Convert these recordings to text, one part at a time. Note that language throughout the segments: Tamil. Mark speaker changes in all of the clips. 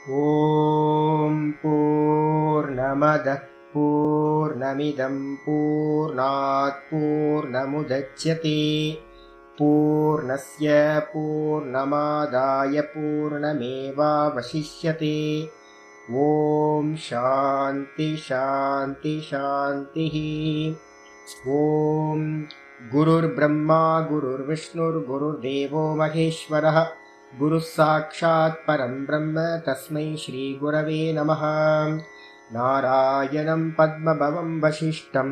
Speaker 1: ॐ पूर्णमदः पूर्णमिदं पूर्णात् पूर्णमुदच्यते पूर्णस्य पूर्णमादाय पूर्णमेवावशिष्यते। ॐ शान्ति शान्ति शान्तिः। ॐ गुरुर्ब्रह्मा गुरुर्विष्णुर्गुरुर्देवो महेश्वरः गुरुः साक्षात् परं ब्रह्म तस्मै श्रीगुरवे नमः। नारायणं पद्मभवं वसिष्ठं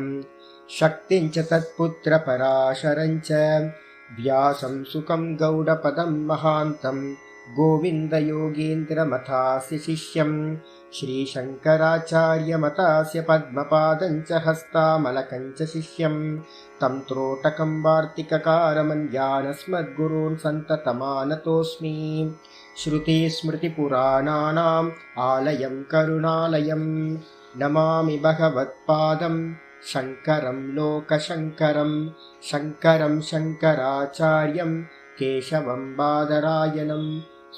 Speaker 1: शक्तिं च तत्पुत्रपराशरं च व्यासं सुखं गौडपदं महान्तं गोविन्दयोगीन्द्रमथास्य शिष्यं श्रीशङ्कराचार्यमतास्य पद्मपादं च हस्तामलकं च शिष्यं तं त्रोटकं वार्तिककारमन्यानस्मद्गुरून् सन्ततमानतोऽस्मि। श्रुतिस्मृतिपुराणानाम् आलयं करुणालयं नमामि भगवत्पादं शङ्करं लोकशङ्करं शङ्करं शङ्कराचार्यं केशवं बादरायणं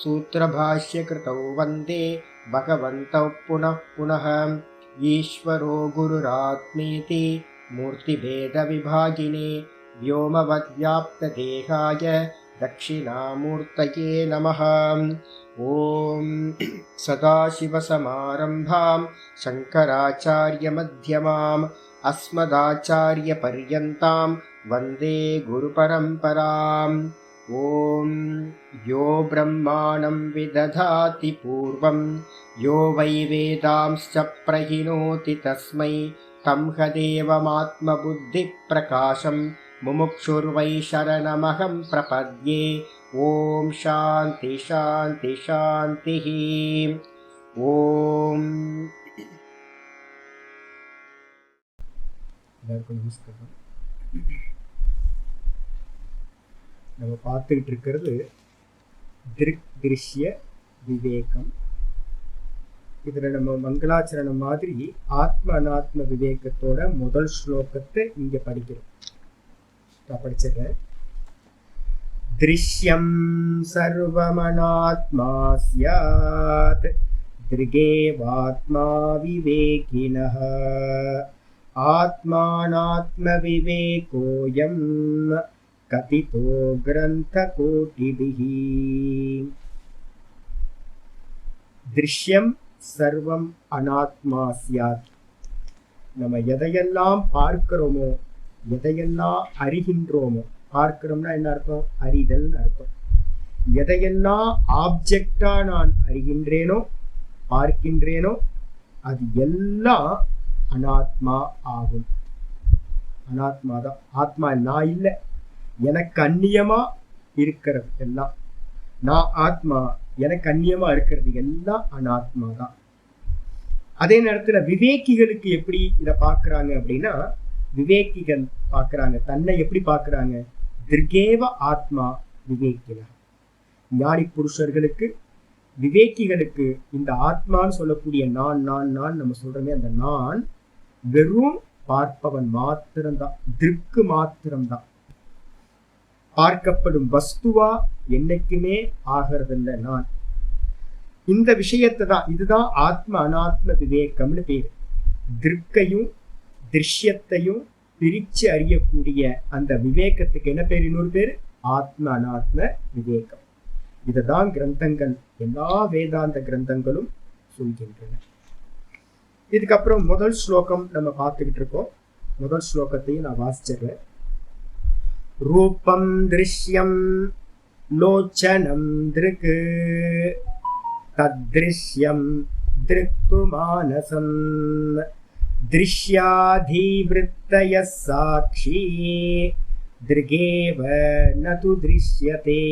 Speaker 1: सूत्रभाष्यकृतौ वन्दे भगवन्तौ पुनः पुनः। ईश्वरो गुरुरात्मेति मूर्तिभेदविभागिने व्योमवद्व्याप्तदेहाय दक्षिणामूर्तये नमः। ॐ सदाशिवसमारम्भां शङ्कराचार्यमध्यमाम् अस्मदाचार्यपर्यन्तां वन्दे गुरुपरम्पराम्। ॐ यो ब्रह्माणं विदधाति पूर्वं यो वै वेदांश्च प्रहिणोति तस्मै तं हदेवमात्मबुद्धिप्रकाशं मुमुक्षुर्वै शरणमहं प्रपद्ये। ॐ शान्ति शान्ति शान्तिः। ॐ
Speaker 2: நமஸ்காரம். நம்ம பார்த்துக்கிட்டு இருக்கிறது திருஷ்ய விவேகம். இதில் நம்ம மங்களாச்சரணம் மாதிரி ஆத்ம அனாத்ம விவேகத்தோட முதல் ஸ்லோகத்தை இங்க படிக்கிறோம். நான் படிச்சிடுறேன். திருஷ்யம் சர்வமனாத்மா ஸ்யாத் திருகேவாத்மா விவேகினஹ ஆத்மானாத்ம விவேகோயம் கதிதோ கிரந்தகோட்டிபிஹி. திருஷ்யம் சர்வம் அனாத்மா ஸ்யாத். நம்ம எதையெல்லாம் பார்க்கிறோமோ, எதையெல்லாம் அறிகின்றோமோ, பார்க்கிறோம்னா என்ன அர்த்தம்? அறிதல் அர்த்தம். எதையெல்லாம் ஆப்ஜெக்டா நான் அறிகின்றேனோ, பார்க்கின்றேனோ, அது எல்லாம் அனாத்மா ஆகும். அனாத்மா தான். ஆத்மா நான் இல்லை, எனக்கு அந்நியமா இருக்கிறது எல்லாம். நான் ஆத்மா, எனக்கு அந்நியமா இருக்கிறது எல்லாம் அனாத்மா தான். அதே நேரத்துல விவேகிகளுக்கு எப்படி இதை பார்க்கறாங்க அப்படின்னா, விவேகிகள் பார்க்கறாங்க தன்னை எப்படி பார்க்கறாங்க? திருகேவ ஆத்மா விவேகில. ஞானி புருஷர்களுக்கு, விவேகிகளுக்கு இந்த ஆத்மான்னு சொல்லக்கூடிய நான் நான் நான் நம்ம சொல்றோமே, அந்த நான் வெறும் பார்ப்பவன் மாத்திரம்தான், திருக்கு மாத்திரம்தான். பார்க்கப்படும் வஸ்துவா என்னைக்குமே ஆகிறதில்லை நான். இந்த விஷயத்தை தான், இதுதான் ஆத்ம அனாத்ம விவேகம்னு பேரு. திருக்கையும் திருஷ்யத்தையும் பிரிச்சு அறியக்கூடிய அந்த விவேகத்துக்கு என்ன பேர்? இன்னொரு பேரு ஆத்ம அனாத்ம விவேகம். இதுதான் கிரந்தங்கள், எல்லா வேதாந்த கிரந்தங்களும் சொல்கின்றன. இதுக்கப்புறம் முதல் ஸ்லோகம் நம்ம பார்த்துக்கிட்டு இருக்கோம். முதல் ஸ்லோகத்தையும் நான் வாசிச்சிடுறேன். ரூபம் திருஷ்யம் லோச்சனம் திருக்கு தத்ருஷ்யம் திருக்கு மானசம் திருஷ்யாதிவிருத்தய சாட்சி திருகேவ நது திருஷ்யதே.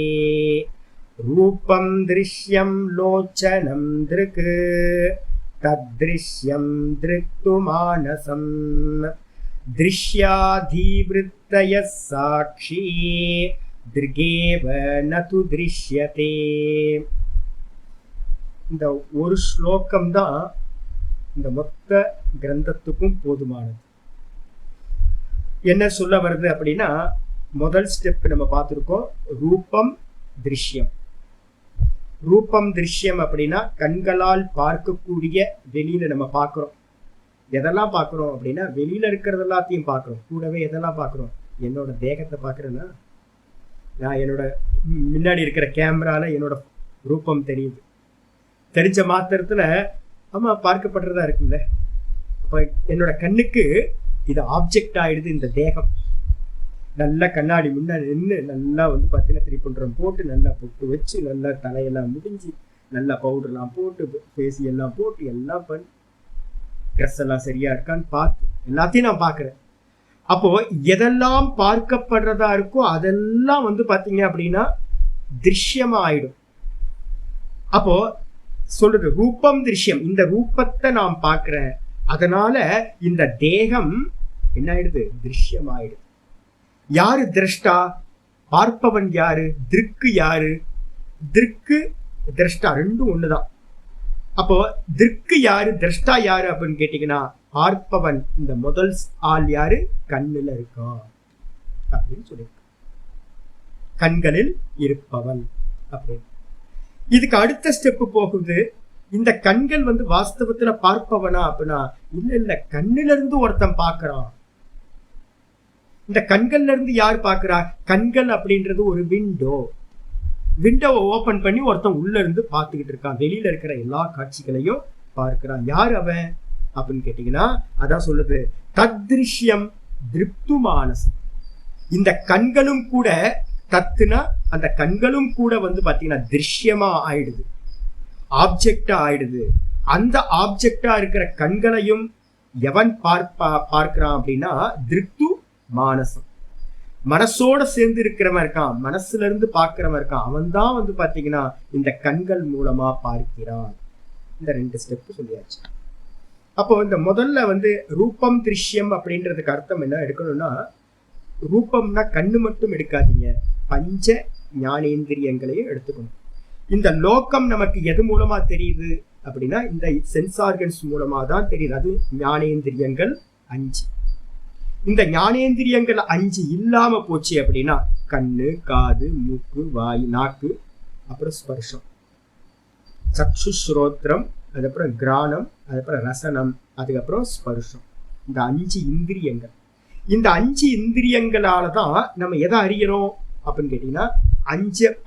Speaker 2: ரூபம் திருஷ்யம் லோச்சனம் திருக்கு தத்ருஷ்யம் திருக்கு மானசம் திருஷ்யாதிவிருத்தய சாட்சி திருகேவ நது திருஷ்யதே. இந்த ஒரு ஸ்லோகம் தான் இந்த மொத்த கிரந்தத்துக்கும் போதுமானது. என்ன சொல்ல வருது அப்படின்னா, முதல் ஸ்டெப் நம்ம பார்த்துருக்கோம், ரூபம் திருஷ்யம். ரூபம் திருஷ்யம் அப்படின்னா கண்களால் பார்க்கக்கூடிய, வெளியில நம்ம பார்க்கிறோம். எதெல்லாம் பார்க்கிறோம் அப்படின்னா வெளியில இருக்கிறது எல்லாத்தையும் பார்க்கிறோம். கூடவே எதெல்லாம் பார்க்கிறோம்? என்னோட தேகத்தை பார்க்கிறேன்னா நான் என்னோட முன்னாடி இருக்கிற கேமரால என்னோட ரூபம் தெரியுது. தெரிஞ்ச மாத்திரத்துல ஆமா பார்க்கப்படுறதா இருக்குல்ல. அப்ப என்னோட கண்ணுக்கு இது ஆப்ஜெக்ட் ஆயிடுது. இந்த தேகம் நல்லா கண்ணாடி முன்னாடி நின்று நல்லா வந்து பார்த்தீங்கன்னா திரிபுன்றம் போட்டு நல்லா பொட்டு வச்சு நல்லா தலையெல்லாம் முடிஞ்சு நல்லா பவுடர்லாம் போட்டு பேசி எல்லாம் போட்டு எல்லாம் பண்ணி ட்ரெஸ் எல்லாம் சரியா இருக்கான்னு பார்த்து எல்லாத்தையும் நான் பார்க்குறேன். அப்போ எதெல்லாம் பார்க்கப்படுறதா இருக்கோ அதெல்லாம் வந்து பார்த்தீங்க அப்படின்னா திருஷ்யமா ஆயிடும். அப்போ சொல்றது ரூபம் திருஷ்யம், இந்த ரூபத்தை நான் பார்க்கிறேன், அதனால இந்த தேகம் என்ன ஆயிடுது? திருஷ்யம் ஆயிடுது. யாரு திரஷ்டா? பார்ப்பவன் யாரு? திருக்கு யாரு? திருக்கு திரஷ்டா ரெண்டும் ஒண்ணுதான். அப்போ திருக்கு யாரு, திரஷ்டா யாரு அப்படின்னு கேட்டீங்கன்னா பார்ப்பவன் இந்த முதல் ஆள் யாரு? கண்ணுல இருக்கா அப்படின்னு சொல்லி, கண்களில் இருப்பவன் அப்படின்னு. இதுக்கு அடுத்த ஸ்டெப் போகுது. இந்த கண்கள் வந்து வாஸ்தவத்துல பார்ப்பவனா அப்படின்னா இல்ல, கண்ணுல இருந்து ஒருத்தன் பாக்குறான். இந்த கண்கள்ல இருந்து யார் பாக்குறா? கண்கள் அப்படின்றது ஒரு விண்டோவை ஓபன் பண்ணி ஒருத்தன் உள்ள இருந்து பார்த்துக்கிட்டு இருக்கான். வெளியில இருக்கிற எல்லா காட்சிகளையும் பார்க்கிறான். யார் அவன் அப்படின்னு கேட்டீங்கன்னா அதான் சொல்லுது தத்ருஷ்யம் திருப்து மானசம். இந்த கண்களும் கூட தத்துனா அந்த கண்களும் கூட வந்து பாத்தீங்கன்னா திருஷ்யமா ஆயிடுது, ஆப்ஜெக்டா ஆயிடுது. அந்த ஆப்ஜெக்டா இருக்கிற கண்களையும் எவன் பார்க்கிறான் அப்படின்னா திருப்து மானசம், மனசோட சேர்ந்து இருக்கிறவன் இருக்கான், மனசுல இருந்து பார்க்கிறவன் இருக்கான், அவன் தான் வந்து பாத்தீங்கன்னா இந்த கண்கள் மூலமா பார்க்கிறான். இந்த 2 ஸ்டெப் சொல்லியாச்சு. அப்போ இந்த முதல்ல வந்து ரூபம் திருஷ்யம் அப்படின்றதுக்கு அர்த்தம் என்ன எடுக்கணும்னா, ரூபம்னா கண்ணு மட்டும் எடுக்காதீங்க, பஞ்ச ஞானேந்திரியங்களையும் எடுத்துக்கணும். இந்த லோகம் நமக்கு எது மூலமா தெரியுது அப்படின்னா இந்த சென்ஸ் ஆர்கன்ஸ் மூலமா தான் தெரியுது. அது ஞானேந்திரியங்கள் 5. இந்த ஞானேந்திரியங்கள் 5 இல்லாம போச்சு அப்படின்னா கண்ணு, காது, மூக்கு, வாய், நாக்கு, அப்புறம் ஸ்பர்ஷம், சக்ஷு, ஸ்ரோத்ரம், அதுக்கப்புறம் கிராணம், அதுக்கப்புறம் ரசனம், அதுக்கப்புறம் ஸ்பர்ஷம். இந்த 5 இந்திரியங்கள். இந்த 5 இந்திரியங்களால தான் நம்ம எதை அறியறோம் அப்படின்னு கேட்டீங்கன்னா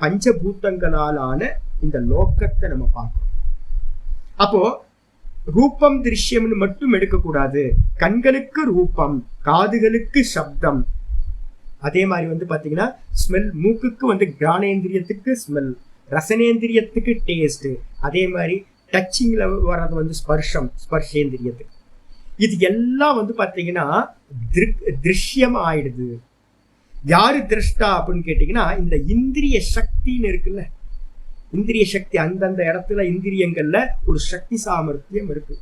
Speaker 2: பஞ்சபூதங்களாலான இந்த லோகத்தை நம்ம பார்க்கிறோம். அப்போ ரூபம் திருஷ்யம்னு மட்டும் எடுக்கக்கூடாது. கண்களுக்கு ரூபம், காதுகளுக்கு சப்தம், அதே மாதிரி வந்து பாத்தீங்கன்னா ஸ்மெல், மூக்குக்கு வந்து கிராணேந்திரியத்துக்கு ஸ்மெல், ரசனேந்திரியத்துக்கு டேஸ்ட், அதே மாதிரி டச்சிங்ல வர்றது வந்து ஸ்பர்ஷம், ஸ்பர்ஷேந்திரியத்துக்கு. இது எல்லாம் வந்து பாத்தீங்கன்னா திருஷ்யம் ஆயிடுது. யாரு திரஷ்டா அப்படின்னு கேட்டீங்கன்னா இந்த இந்திரிய சக்தின்னு இருக்குல்ல, இந்திரிய சக்தி, அந்தந்த இடத்துல இந்திரியங்கள்ல ஒரு சக்தி சாமர்த்தியம் இருக்கு.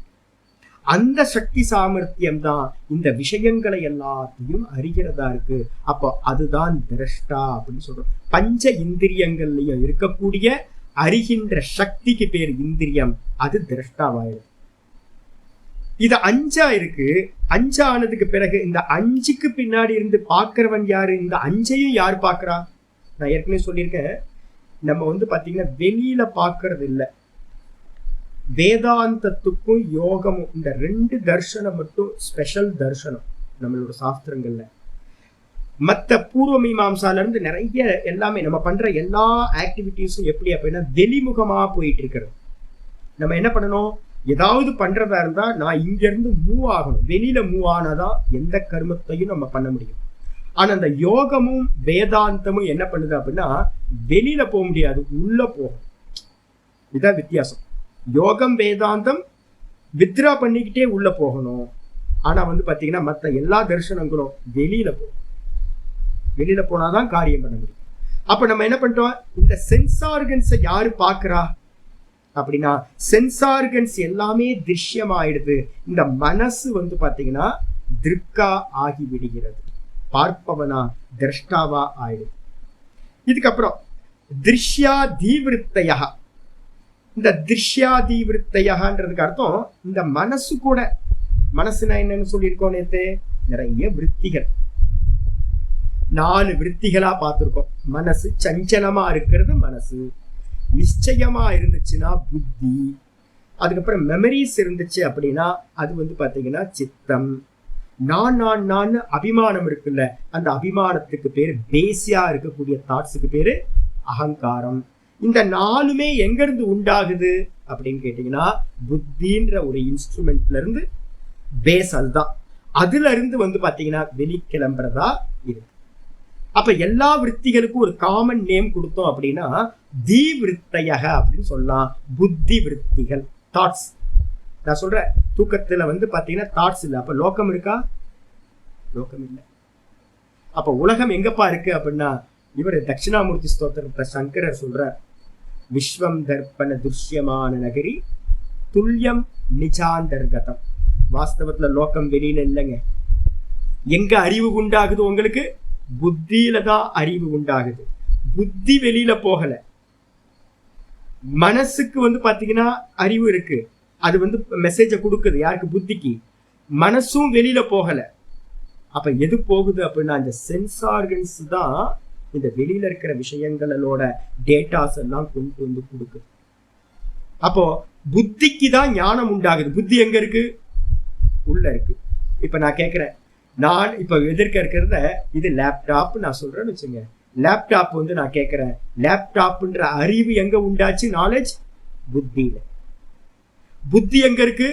Speaker 2: அந்த சக்தி சாமர்த்தியம் தான் இந்த விஷயங்களை எல்லாத்தையும் அறிகிறதா இருக்கு. அப்போ அதுதான் திரஷ்டா அப்படின்னு சொல்றோம். பஞ்ச இந்திரியங்கள்லயும் இருக்கக்கூடிய அறிகின்ற சக்திக்கு பேர் இந்திரியம், அது திரஷ்டாவாயிடும். இது 5 இருக்கு. 5 ஆனதுக்கு பிறகு இந்த 5க்கு பின்னாடி இருந்து பாக்குறவன் யாரு? இந்த 5ஐயும் யார் பாக்குறா? நான் ஏற்கனவே சொல்லியிருக்கேன், நம்ம வந்து பாத்தீங்கன்னா வெளியில பாக்குறது இல்ல. வேதாந்தத்துக்கும் யோகமும் இந்த 2 தர்சனம் மட்டும் ஸ்பெஷல் தர்சனம் நம்மளோட சாஸ்திரங்கள்ல. மற்ற பூர்வ மீமாம்சால இருந்து நிறைய எல்லாமே நம்ம பண்ற எல்லா ஆக்டிவிட்டிஸும் எப்படி அப்படின்னா வெளிமுகமா போயிட்டு இருக்கிறது. நம்ம என்ன பண்ணணும்? ஏதாவது பண்றதா இருந்தா நான் இங்க இருந்து மூவ் ஆகணும். வெளியில மூவ் ஆனாதான் எந்த கர்மத்தையும் நம்ம பண்ண முடியும். ஆனா அந்த யோகமும் வேதாந்தமும் என்ன பண்ணுது அப்படின்னா வெளியில போக முடியாது, உள்ள போகும். இதான் வித்தியாசம். யோகம் வேதாந்தம் வித்ரா பண்ணிக்கிட்டே உள்ள போகணும். ஆனா வந்து பாத்தீங்கன்னா மற்ற எல்லா தரிசனங்களும் வெளியில போகும். வெளியில போனாதான் காரியம் பண்ண முடியும். அப்ப நம்ம என்ன பண்றோம்? இந்த சென்ஸ் ஆர்கன்ஸை யாரு பாக்குறா அப்படின்னா சென்ஸ் ஆர்கன்ஸ் எல்லாமே திருஷ்யமாயிடுது. இந்த மனசு வந்து பாத்தீங்கன்னா திருக்கா ஆகி விடுகிறது, பார்ப்பவனா திரஷ்டாவா ஆயிடுது. இதுக்கப்புறம் திருஷ்யா தீவிருத்தையா. இந்த திருஷ்யா தீவிருத்தையான்றதுக்கு அர்த்தம் இந்த மனசு கூட, மனசுனா என்னன்னு சொல்லியிருக்கோம் நேத்து, நிறைய விருத்திகள், 4 விருத்திகளா பார்த்திருக்கோம். மனசு சஞ்சலமா இருக்கிறது மனசு, நிச்சயமா இருந்துச்சுன்னா புத்தி, அதுக்கப்புறம் மெமரிஸ் இருந்துச்சு அப்படின்னா அது வந்து பாத்தீங்கன்னா சித்தம். நான் அபிமானம் இருக்குல்ல, அந்த அபிமானத்துக்கு பேரு, பேசியா இருக்கக்கூடிய தாட்ஸுக்கு பேரு அகங்காரம். இந்த நாலுமே எங்க இருந்து உண்டாகுது அப்படின்னு கேட்டீங்கன்னா புத்தின்ற ஒரு இன்ஸ்ட்ருமெண்ட்ல இருந்து, பேஸ் அதுதான், அதுல இருந்து வந்து பாத்தீங்கன்னா வெளிக்கிளம்புறதா இருக்கு. அப்ப எல்லா விற்த்திகளுக்கும் ஒரு காமன் நேம் கொடுத்தோம் அப்படின்னா தி விற்த்தையக அப்படின்னு சொல்லலாம். புத்தி விற்த்திகள், தாட்ஸ். நான் சொல்றேன், தூக்கத்துல வந்து பாத்தீங்கன்னா தாட்ஸ் இல்லை, அப்ப லோகம் இருக்கா? லோகம் இல்லை. அப்ப உலகம் எங்கப்பா இருக்கு அப்படின்னா, இவர் தட்சிணாமூர்த்தி ஸ்தோத்திரத்தை சங்கரர் சொல்றார், விஸ்வம் தர்ப்பண துஷ்யமான நகரி துல்லியம் நிஜாந்தர்கதம். வாஸ்தவத்துல லோகம் வெளியில இல்லைங்க. எங்க அறிவு உண்டாகுது உங்களுக்கு? புத்தியில தான் அறிவு உண்டாகுது. புத்தி வெளியில போகல. மனசுக்கு வந்து பாத்தீங்கன்னா அறிவு இருக்கு, அது வந்து மெசேஜ கொடுக்குது யாருக்கு? புத்திக்கு. மனசும் வெளியில போகல. அப்ப எது போகுது அப்படின்னா இந்த சென்ஸ் ஆர்கன்ஸ் தான் இந்த வெளியில இருக்கிற விஷயங்களோட டேட்டாஸ் எல்லாம் கொண்டு வந்து கொடுக்குது. அப்போ புத்திக்கு தான் ஞானம் உண்டாகுது. புத்தி எங்க இருக்கு? உள்ள இருக்கு. இப்ப நான் கேட்கிறேன், நான் இப்ப எதிர்க்க இருக்கிறத இது லேப்டாப் நான் சொல்றேன்னு வச்சுங்க. லேப்டாப் வந்து நான் கேட்கிறேன், லேப்டாப்ன்ற அறிவு எங்க உண்டாச்சு? நாலேஜ் புத்தியில. புத்தி எங்க இருக்கு?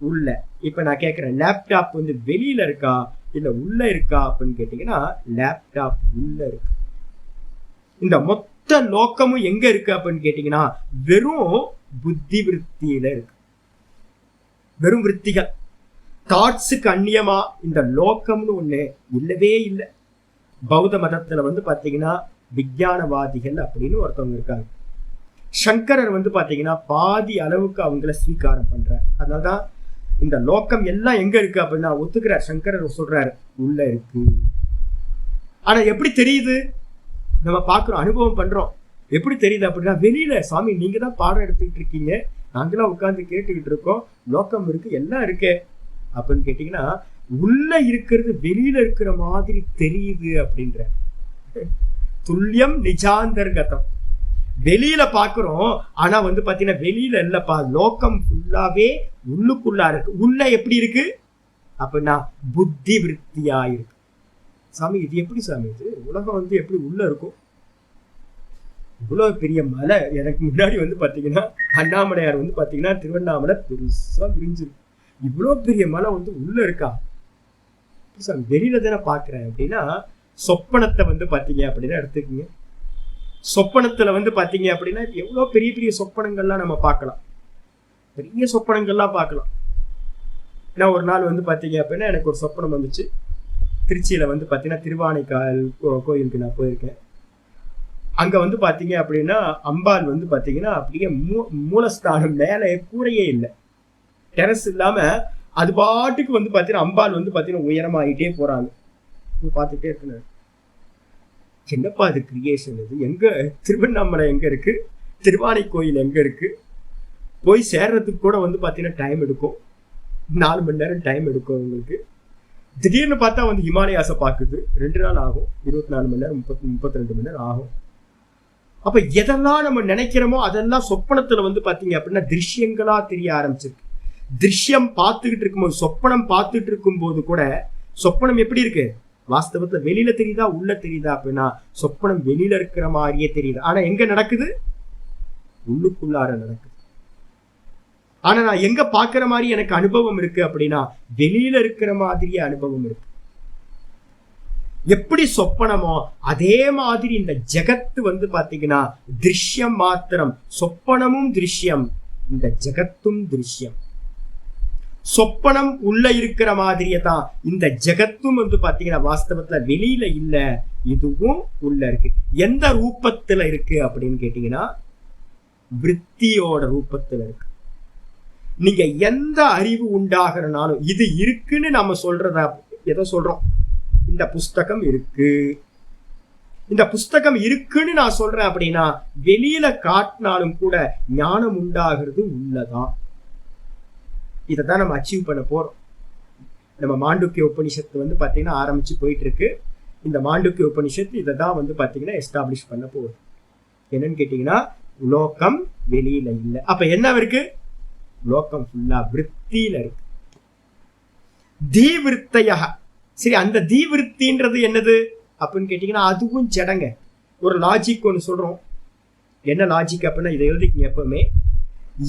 Speaker 2: உள்ள. இப்ப நான் கேட்கிறேன், லேப்டாப் வந்து வெளியில இருக்கா இல்ல உள்ள இருக்கா அப்படின்னு கேட்டீங்கன்னா லேப்டாப் உள்ள இருக்கு. இந்த மொத்த லோக்கமும் எங்க இருக்கு அப்படின்னு கேட்டீங்கன்னா வெறும் புத்தி விற்த்தியில இருக்கு. வெறும் விற்த்திகள், தாட்ஸுக்கு அந்நியமா இந்த லோக்கம்னு ஒண்ணு இல்லவே இல்லை. பௌத்த மதத்துல வந்து பாத்தீங்கன்னா விஞ்ஞானவாதிகள் அப்படின்னு ஒருத்தவங்க இருக்காங்க. சங்கரர் வந்து பாத்தீங்கன்னா பாதி அளவுக்கு அவங்கள ஸ்வீகாரம் பண்றார். அதனாலதான் இந்த லோக்கம் எல்லாம் எங்க இருக்கு அப்படின்னா ஒத்துக்கிறார். சங்கரர் சொல்றாரு உள்ள இருக்கு. ஆனா எப்படி தெரியுது? நம்ம பாக்குறோம், அனுபவம் பண்றோம். எப்படி தெரியுது அப்படின்னா, வெளியில சாமி நீங்க தான் பாடம் எடுத்துக்கிட்டு இருக்கீங்க, நாங்களாம் உட்கார்ந்து கேட்டுக்கிட்டு இருக்கோம், லோக்கம் இருக்கு, எல்லாம் இருக்கு அப்படின்னு கேட்டீங்கன்னா உள்ள இருக்கிறது வெளியில இருக்கிற மாதிரி தெரியுது அப்படின்ற. துல்லியம் நிஜாந்தர்கதம். வெளியில பாக்குறோம், ஆனா வந்து பாத்தீங்கன்னா வெளியில இல்லப்பா, லோக்கம் ஃபுல்லாவே உள்ளுக்குள்ளா இருக்கு. உள்ள எப்படி இருக்கு அப்படின்னா புத்தி விற்த்தியா இருக்கு. சாமி இது எப்படி சாமி? இது உலகம் வந்து எப்படி உள்ள இருக்கும்? இவ்வளவு பெரிய மலை, எனக்கு முன்னாடி வந்து பாத்தீங்கன்னா அண்ணாமலையார் வந்து பாத்தீங்கன்னா திருவண்ணாமலை பெருசா விரிஞ்சிருக்கு. இவ்வளவு பெரிய மலை வந்து உள்ள இருக்கா? வெளியில தானே பாக்குறேன் அப்படின்னா, சொப்பனத்தை வந்து பாத்தீங்க அப்படின்னா எடுத்துக்கீங்க. சொப்பனத்துல வந்து பாத்தீங்க அப்படின்னா எவ்வளவு பெரிய பெரிய சொப்பனங்கள்லாம் நம்ம பார்க்கலாம், பெரிய சொப்பனங்கள்லாம் பார்க்கலாம். நான் ஒரு நாள் வந்து பாத்தீங்க அப்படின்னா எனக்கு ஒரு சொப்பனம் வந்துச்சு. திருச்சியில வந்து பாத்தீங்கன்னா திருவானைக்கால் கோயிலுக்கு நான் போயிருக்கேன். அங்க வந்து பாத்தீங்க அப்படின்னா அம்பாள் வந்து பாத்தீங்கன்னா அப்படியே மூலஸ்தானம் மேல கூரையே இல்லை, டெரஸ் இல்லாம அது பாட்டுக்கு வந்து பாத்தீங்கன்னா அம்பாள் வந்து பாத்தீங்கன்னா உயரமாயிட்டே போறாங்க. பார்த்துட்டே இருக்கு, என்னப்பா அது கிரியேஷன்? இது எங்க? திருவண்ணாமலை எங்க இருக்கு? திருவானை கோயில் எங்க இருக்கு? போய் சேர்றதுக்கு கூட வந்து பாத்தீங்கன்னா டைம் எடுக்கும், 4 மணி நேரம் டைம் எடுக்கும் உங்களுக்கு. திடீர்னு பார்த்தா வந்து ஹிமாலயாஸை பார்க்குது, 2 நாள் ஆகும், 24 மணி நேரம் 32 மணி நேரம் ஆகும். அப்ப எதெல்லாம் நம்ம நினைக்கிறோமோ அதெல்லாம் சொப்பனத்துல வந்து பாத்தீங்க அப்படின்னா திருஷ்யங்களா தெரிய ஆரம்பிச்சிருக்கு. திருஷ்யம் பார்த்துக்கிட்டு இருக்கும்போது, சொப்பனம் பார்த்துட்டு இருக்கும் போது கூட சொப்பனம் எப்படி இருக்கு? வாஸ்தவத்துல வெளியில தெரியுதா உள்ள தெரியுதா அப்படின்னா சொப்பனம் வெளியில இருக்கிற மாதிரியே தெரியுது. ஆனா எங்க நடக்குது? உள்ளுக்குள்ளார நடக்குது. ஆனா நான் எங்க பாக்குற மாதிரி எனக்கு அனுபவம் இருக்கு அப்படின்னா வெளியில இருக்கிற மாதிரியே அனுபவம் இருக்கு. எப்படி சொப்பனமோ அதே மாதிரி இந்த ஜெகத்து வந்து பாத்தீங்கன்னா திருஷ்யம் மாத்திரம். சொப்பனமும் திருஷ்யம், இந்த ஜெகத்தும் திருஷ்யம். சொப்பனம் உள்ள இருக்கிற மாதிரியே தான் இந்த ஜெகத்தும் வந்து பாத்தீங்கன்னா வாஸ்தவத்துல வெளியில இல்ல, இதுவும் உள்ள இருக்கு. எந்த ரூபத்துல இருக்கு அப்படின்னு கேட்டீங்கன்னா விற்த்தியோட ரூபத்துல இருக்கு. நீங்க எந்த அறிவு உண்டாகிறனாலும் இது இருக்குன்னு நம்ம சொல்றதா எதை சொல்றோம்? இந்த புஸ்தகம் இருக்கு, இந்த புஸ்தகம் இருக்குன்னு நான் சொல்றேன் அப்படின்னா வெளியில காட்டினாலும் கூட ஞானம் உண்டாகிறது உள்ளதான். இதைதான் நம்ம அச்சீவ் பண்ண போறோம். நம்ம மாண்டூக்கிய உபனிஷத்து வந்து பாத்தீங்கன்னா ஆரம்பிச்சு போயிட்டு இருக்கு. இந்த மாண்டூக்கிய உபனிஷத்து இதை தான் வந்து பாத்தீங்கன்னா எஸ்டாப்ளிஷ் பண்ண போகுது. என்னன்னு கேட்டீங்கன்னா லோகம் வெளியில இல்ல. அப்ப என்ன இருக்கு? லோகம் ஃபுல்லா விருத்தியில இருக்கு. தீவிருத்தையா. சரி, அந்த தீவிருத்தின்றது என்னது அப்படின்னு கேட்டீங்கன்னா அதுவும் ஜடங்க. ஒரு லாஜிக் ஒன்று சொல்றோம். என்ன லாஜிக் அப்படின்னா இதை எழுதிக்கங்க எப்பவுமே.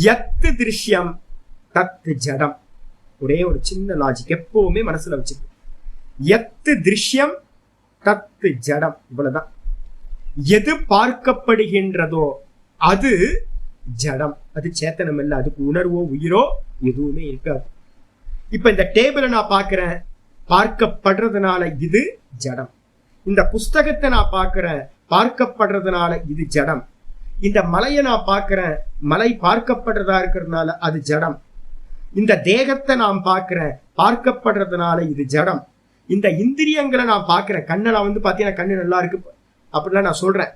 Speaker 2: யத்து திருஷ்யம் தத்து ஜடம். ஒரே ஒரு சின்ன லாஜிக் எப்பவுமே மனசுல வச்சுக்க. யத்து திருஷ்யம் தத்து ஜடம். இவ்வளவுதான். எது பார்க்கப்படுகின்றதோ அது ஜடம், அது சேத்தனம் இல்லை. அதுக்கு உணர்வோ உயிரோ எதுவுமே இருக்காது. இப்ப இந்த டேபிளை நான் பார்க்கிறேன், பார்க்கப்படுறதுனால இது ஜடம். இந்த புஸ்தகத்தை நான் பார்க்கிறேன், பார்க்கப்படுறதுனால இது ஜடம். இந்த மலையை நான் பார்க்கிறேன், மலை பார்க்கப்படுறதா இருக்கிறதுனால அது ஜடம். இந்த தேகத்தை நான் பார்க்கிறேன், பார்க்கப்படுறதுனால இது ஜடம். இந்த இந்திரியங்களை நான் பார்க்கிறேன், கண்ணை நான் வந்து பார்த்தீங்கன்னா கண்ணு நல்லா இருக்கு அப்படிலாம் நான் சொல்றேன்.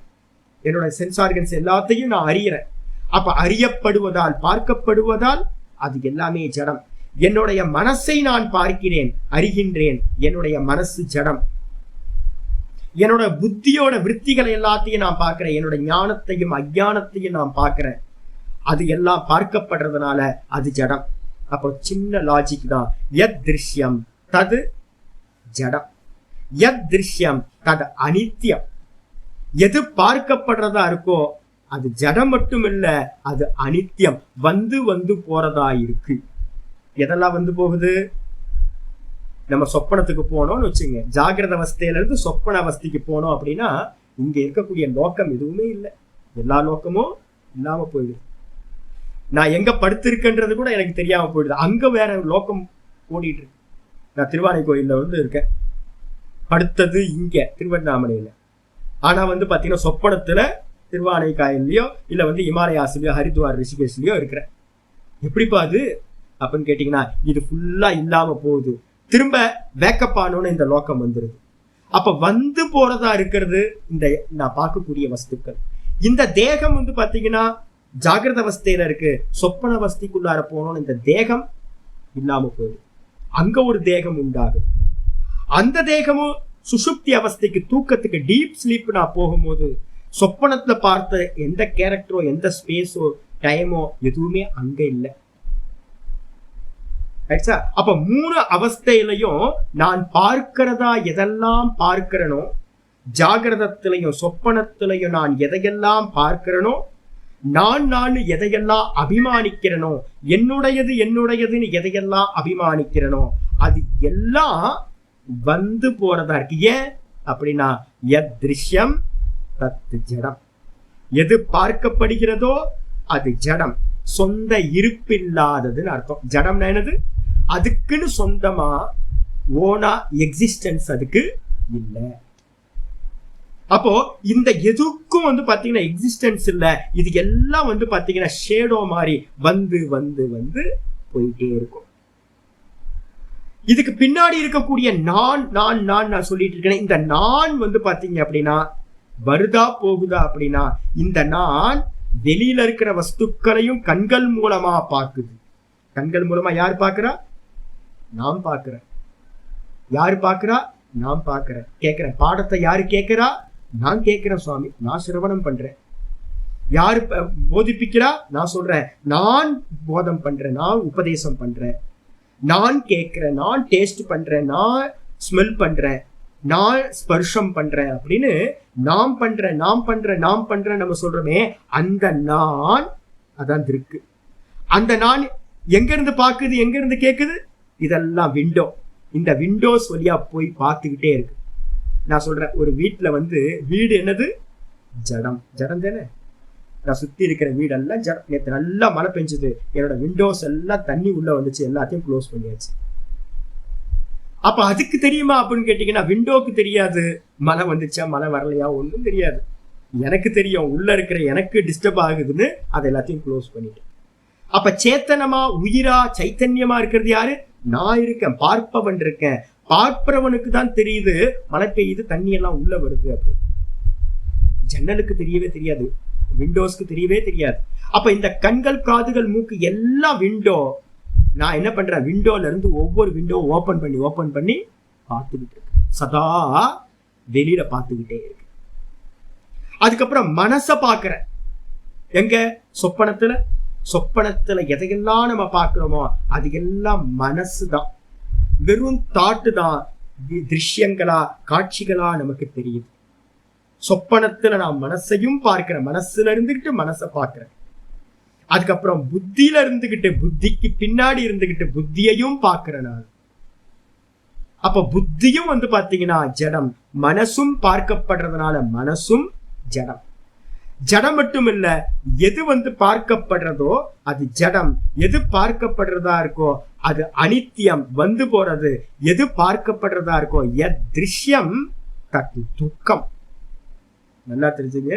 Speaker 2: என்னோட சென்ஸ் ஆர்கன்ஸ் எல்லாத்தையும் நான் அறியறேன். அப்ப அறியப்படுவதால், பார்க்கப்படுவதால் அது எல்லாமே ஜடம். என்னுடைய மனசை நான் பார்க்கிறேன், அறிகின்றேன், என்னுடைய மனசு ஜடம். என்னோட புத்தியோட விருத்திகளை எல்லாத்தையும் நான் பார்க்கிறேன், என்னோட ஞானத்தையும் அஞ்ஞானத்தையும் நான் பார்க்கிறேன், அது எல்லாம் பார்க்கப்படுறதுனால அது ஜடம். அப்போ சின்ன லாஜிக் தான். யத் திருஷ்யம் தது ஜடம், யத் திருஷ்யம் தது அனித்யம். எது பார்க்கப்படுறதா இருக்கோ அது ஜடம் மட்டும் இல்ல, அது அனித்யம், வந்து வந்து போறதா இருக்கு. எதெல்லாம் வந்து போகுது? நம்ம சொப்பனத்துக்கு போனோம்னு வச்சுங்க, ஜாகிரத அவஸ்தையில இருந்து சொப்பன அவஸ்தைக்கு போனோம் அப்படின்னா இங்க இருக்கக்கூடிய லோக்கம் எதுவுமே இல்லை, எல்லா லோக்கமும் இல்லாம போயிடுது. நான் எங்க படுத்திருக்கேன்றது கூட எனக்கு தெரியாம போயிடுது, அங்க வேற லோக்கம் ஓடிட்டு இருக்கு. நான் திருவானை கோயில்ல வந்து இருக்கேன், படுத்தது இங்க திருவண்ணாமலையில. ஆனா வந்து பாத்தீங்கன்னா சொப்பனத்துல திருவானை காயிலையோ இல்ல வந்து இமாலயாஸ்லயோ ஹரித்வார் ரிஷிகேஷ்லயோ இருக்கிறேன். எப்படிப்பா அது அப்படின்னு கேட்டீங்கன்னா இது ஃபுல்லா இல்லாம போகுது, திரும்ப வேக்கப் ஆனோன்னு இந்த லோக்கம் வந்துருது. அப்ப வந்து போறதா இருக்கிறது இந்த நான் பார்க்கக்கூடிய வஸ்துக்கள். இந்த தேகம் வந்து பாத்தீங்கன்னா ஜாகிரத அவஸ்தையில இருக்கு, சொப்பன அவஸ்தைக்குள்ளார போனோம்னு இந்த தேகம் இல்லாம போயிடுது, அங்க ஒரு தேகம் உண்டாகுது. அந்த தேகமும் சுஷுப்தி அவஸ்தைக்கு, தூக்கத்துக்கு, டீப் ஸ்லீப் நான் போகும்போது சொப்பனத்துல பார்த்த எந்த கேரக்டரோ எந்த ஸ்பேஸோ டைமோ எதுவுமே அங்க இல்லை. அப்ப 3 அவஸ்தையிலையும் நான் பார்க்கிறதா எதெல்லாம் பார்க்கிறனோ, ஜாகிரதத்திலையும் சொப்பனத்திலையும் நான் எதையெல்லாம் பார்க்கிறனோ, நான் எதையெல்லாம் அபிமானிக்கிறனோ, என்னுடையது என்னுடையதுன்னு எதையெல்லாம் அபிமானிக்கிறனோ அது எல்லாம் வந்து போறதா இருக்கு. ஏன் அப்படின்னா யத் திருஷ்யம் தத்து ஜடம். எது பார்க்கப்படுகிறதோ அது ஜடம், சொந்த இருப்பில்லாததுன்னு அர்த்தம். ஜடம்னா என்னது? அதுக்குன்னு சொந்தமா ஓனா எக்ஸிஸ்டன்ஸ் அதுக்கு இல்லை. அப்போ இந்த எதுக்கும் வந்து பாத்தீங்கன்னா எக்ஸிஸ்டன்ஸ் இல்ல, இது எல்லாம் வந்து பாத்தீங்கன்னா ஷேடோ மாதிரி வந்து வந்து வந்து போயிட்டே இருக்கும். இதுக்கு பின்னாடி இருக்கக்கூடிய நான் நான் நான் நான் சொல்லிட்டு இருக்கேன். இந்த நான் வந்து பாத்தீங்க அப்படின்னா வருதா போகுதா அப்படின்னா இந்த நான் வெளியில இருக்கிற வஸ்துக்களையும் கண்கள் மூலமா பாக்குது. கண்கள் மூலமா யார் பாக்குறா? நான் பாக்குறேன். யாரு பாக்குறா? நான் பாக்குறேன். கேட்கிறேன். பாடத்தை யாரு கேட்கிறா? நான் கேட்கிறேன் சுவாமி, நான் சிரவணம் பண்றேன். யாரு போதிப்பிக்கிறா? நான் சொல்றேன். நான் போதம் பண்றேன், நான் உபதேசம் பண்றேன், நான் கேட்கிறேன், நான் டேஸ்ட் பண்றேன், நான் ஸ்மெல் பண்றேன், நான் ஸ்பர்ஷம் பண்றேன் அப்படின்னு நாம் பண்றேன் நாம் பண்றேன் நாம் பண்றேன் நம்ம சொல்றோமே, அந்த நான் அதான் இருக்கு. அந்த நான் எங்க இருந்து பாக்குது, எங்க இருந்து கேக்குது? இதெல்லாம் விண்டோ. இந்த விண்டோஸ் வழியா போய் பார்த்துக்கிட்டே இருக்கு. நான் சொல்றேன், ஒரு வீட்டுல வந்து வீடு என்னது? ஜடம். ஜடம் தானே. நான் சுத்தி இருக்கிற வீடெல்லாம் ஜடம். நேற்று நல்லா மழை பெஞ்சது, என்னோட விண்டோஸ் எல்லாம் தண்ணி உள்ள வந்துச்சு, எல்லாத்தையும் க்ளோஸ் பண்ணியாச்சு. அப்ப அதுக்கு தெரியுமா அப்படின்னு கேட்டீங்கன்னா விண்டோக்கு தெரியாது மழை வந்துச்சா மழை வரலையா, ஒன்றும் தெரியாது. எனக்கு தெரியும், உள்ள இருக்கிற எனக்கு டிஸ்டர்ப் ஆகுதுன்னு அதை எல்லாத்தையும் க்ளோஸ் பண்ணிட்டேன். அப்ப சேத்தனமா உயிரா சைத்தன்யமா இருக்கிறது யாரு? நான் இருக்கேன், பார்ப்பவன் இருக்கேன். பார்ப்பவனுக்கு தான் தெரியுது மழை பெய்யுது, தண்ணி எல்லாம் உள்ள வருது அப்படின்னு. ஜன்னலுக்கு தெரியவே தெரியாது, விண்டோஸ்க்கு தெரியவே தெரியாது. அப்ப இந்த கண்கள், காதுகள், மூக்கு எல்லாம் விண்டோ. நான் என்ன பண்றேன்? விண்டோல இருந்து ஒவ்வொரு விண்டோ ஓபன் பண்ணி பார்த்துக்கிட்டு இருக்கேன். சதா வெளியில பார்த்துக்கிட்டே இருக்கு. அதுக்கப்புறம் மனசை பார்க்கிறேன். எங்க? சொப்பனத்துல. சொப்பனத்துல எதையெல்லாம் நம்ம பார்க்கிறோமோ அது எல்லாம் மனசுதான், வெறும் தாட்டு தான், திருஷ்யங்களா காட்சிகளா நமக்கு தெரியுது. சொப்பனத்துல நான் மனசையும் பார்க்கிறேன், மனசுல இருந்துகிட்டு மனசை பார்க்கிறேன். அதுக்கப்புறம் புத்தியில இருந்துகிட்டு புத்திக்கு பின்னாடி இருந்துகிட்டு புத்தியையும் பார்க்கிறேன் நான். அப்ப புத்தியும் பாத்தீங்கன்னா ஜடம், மனசும் பார்க்கப்படுறதுனால மனசும் ஜடம். ஜடம் மட்டும் இல்ல, எது பார்க்கப்படுறதோ அது ஜடம், எது பார்க்கப்படுறதா இருக்கோ அது அனித்தியம், வந்து போறது. எது பார்க்கப்படுறதா இருக்கோ திருஷ்யம் தத்து துக்கம். நல்லா தெரிஞ்சுங்க,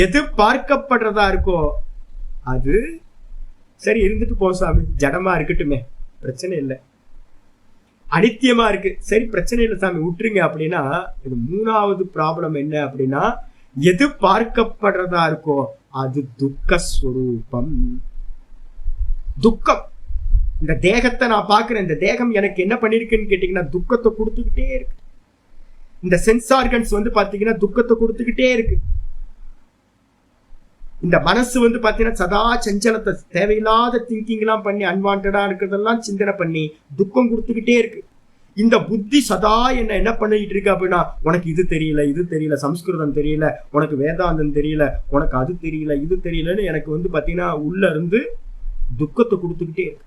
Speaker 2: எது பார்க்கப்படுறதா இருக்கோ அது சரி இருந்துட்டு போ சாமி, ஜடமா இருக்கட்டுமே, பிரச்சனை இல்லை. அனித்தியமா இருக்கு, சரி பிரச்சனை இல்லை சாமி விட்டுருங்க அப்படின்னா, இது மூணாவது ப்ராப்ளம் என்ன அப்படின்னா, எது பார்க்கப்படுறதா இருக்கோ அது துக்க ஸ்வரூபம், துக்கம். இந்த தேகத்தை நான் பார்க்கிறேன், இந்த தேகம் எனக்கு என்ன பண்ணிருக்குன்னு கேட்டீங்கன்னா துக்கத்தை கொடுத்துக்கிட்டே இருக்கு. இந்த சென்ஸ் ஆர்கன்ஸ் பாத்தீங்கன்னா துக்கத்தை கொடுத்துக்கிட்டே இருக்கு. இந்த மனசு பாத்தீங்கன்னா சதா சஞ்சலத்தை, தேவையில்லாத திங்கிங் எல்லாம் பண்ணி, அன்வான்டா இருக்கிறதெல்லாம் சிந்தனை பண்ணி துக்கம் கொடுத்துக்கிட்டே இருக்கு. இந்த புத்தி சதா என்ன பண்ணிட்டு இருக்கு அப்படின்னா, உனக்கு இது தெரியல, இது தெரியல, சம்ஸ்கிருதம் தெரியல, உனக்கு வேதாந்தம் தெரியல, உனக்கு அது தெரியல, இது தெரியலன்னு எனக்கு பாத்தீங்கன்னா உள்ள இருந்து துக்கத்தை கொடுத்துக்கிட்டே இருக்கு.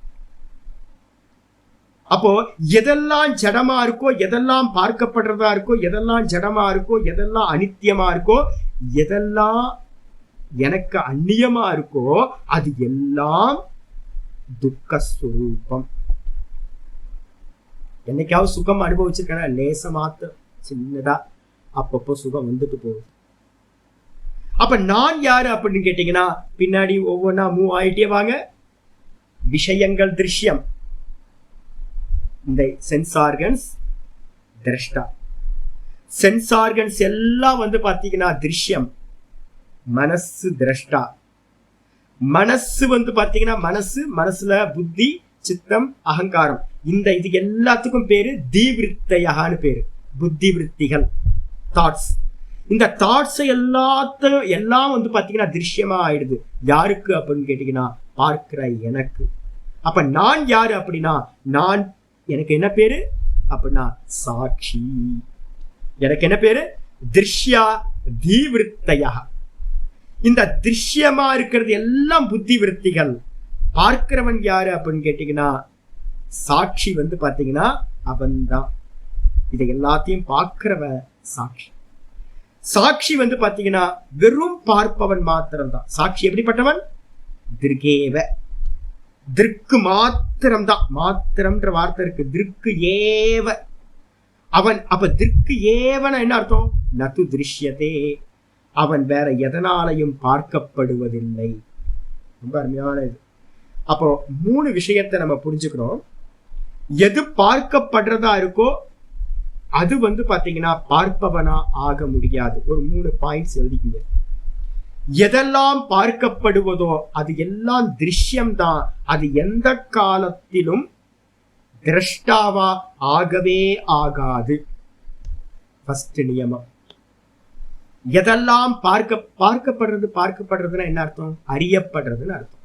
Speaker 2: அப்போ எதெல்லாம் ஜடமா இருக்கோ, எதெல்லாம் பார்க்கப்படுறதா இருக்கோ, எதெல்லாம் ஜடமா இருக்கோ, எதெல்லாம் அனித்தியமா இருக்கோ, எதெல்லாம் எனக்கு அந்நியமா இருக்கோ அது எல்லாம் துக்கஸ்வரூபம். என்னைக்காவது சுகம் அனுபவிச்சிருக்கேன்னா லேச மாத்திரம், சின்னதா அப்பப்போ சுகம் வந்துட்டு போகுது. அப்ப நான் யாரு அப்படின்னு கேட்டீங்கன்னா, பின்னாடி ஒவ்வொன்னா மூவ் ஆயிட்டே வாங்க. விஷயங்கள் திருஷ்யம், இந்த சென்ஸ் ஆர்கன்ஸ் திரஷ்டா. சென்ஸ் ஆர்கன்ஸ் எல்லாம் பாத்தீங்கன்னா திருஷ்யம், மனசு திரஷ்டா. மனசு பாத்தீங்கன்னா மனசுல புத்தி, சித்தம், அகங்காரம், இந்த இது எல்லாத்துக்கும் பேரு தீவிருத்தையான்னு பேரு, புத்தி விருத்திகள், தாட்ஸ். இந்த தாட்ஸ் எல்லாம் பாத்தீங்கன்னா திருஷ்யமா ஆயிடுது. யாருக்கு அப்படின்னு கேட்டீங்கன்னா பார்க்கிற எனக்கு. அப்ப நான் யாரு அப்படின்னா, நான் எனக்கு என்ன பேரு அப்படின்னா சாட்சி. எனக்கு என்ன பேரு? திருஷ்யா தீவிருத்தையா. இந்த திருஷ்யமா இருக்கிறது எல்லாம் புத்தி விருத்திகள். பார்க்கிறவன் யாரு அப்படின்னு கேட்டீங்கன்னா சாட்சி பாத்தீங்கன்னா அவன் தான். இதை எல்லாத்தையும் பார்க்கிறவன் சாட்சி. சாட்சி பாத்தீங்கன்னா வெறும் பார்ப்பவன் மாத்திரம்தான் சாட்சி. எப்படிப்பட்டவன்? திருகேவ, திருக்கு மாத்திரம்தான். மாத்திரம்ன்ற வார்த்தை இருக்கு, திருக்கு ஏவ அவன். அப்ப திருக்கு ஏவன என்ன அர்த்தம்? நது திருஷ்யதே, அவன் வேற எதனாலையும் பார்க்கப்படுவதில்லை. ரொம்ப அருமையான இது. அப்போ 3 விஷயத்தை நம்ம புரிஞ்சுக்கணும். எது பார்க்கப்படுறதா இருக்கோ அது பாத்தீங்கன்னா பார்ப்பவனா ஆக முடியாது. ஒரு 3 பாயிண்ட்ஸ் எழுதிக்கீங்க. எதெல்லாம் பார்க்கப்படுவதோ அது எல்லாம் திருஷ்யம் தான், அது எந்த காலத்திலும் திரஷ்டாவா ஆகவே ஆகாது. ஃபர்ஸ்ட் நியமம். எதெல்லாம் பார்க்கப்படுறதுன்னா என்ன அர்த்தம்? அறியப்படுறதுன்னு அர்த்தம்.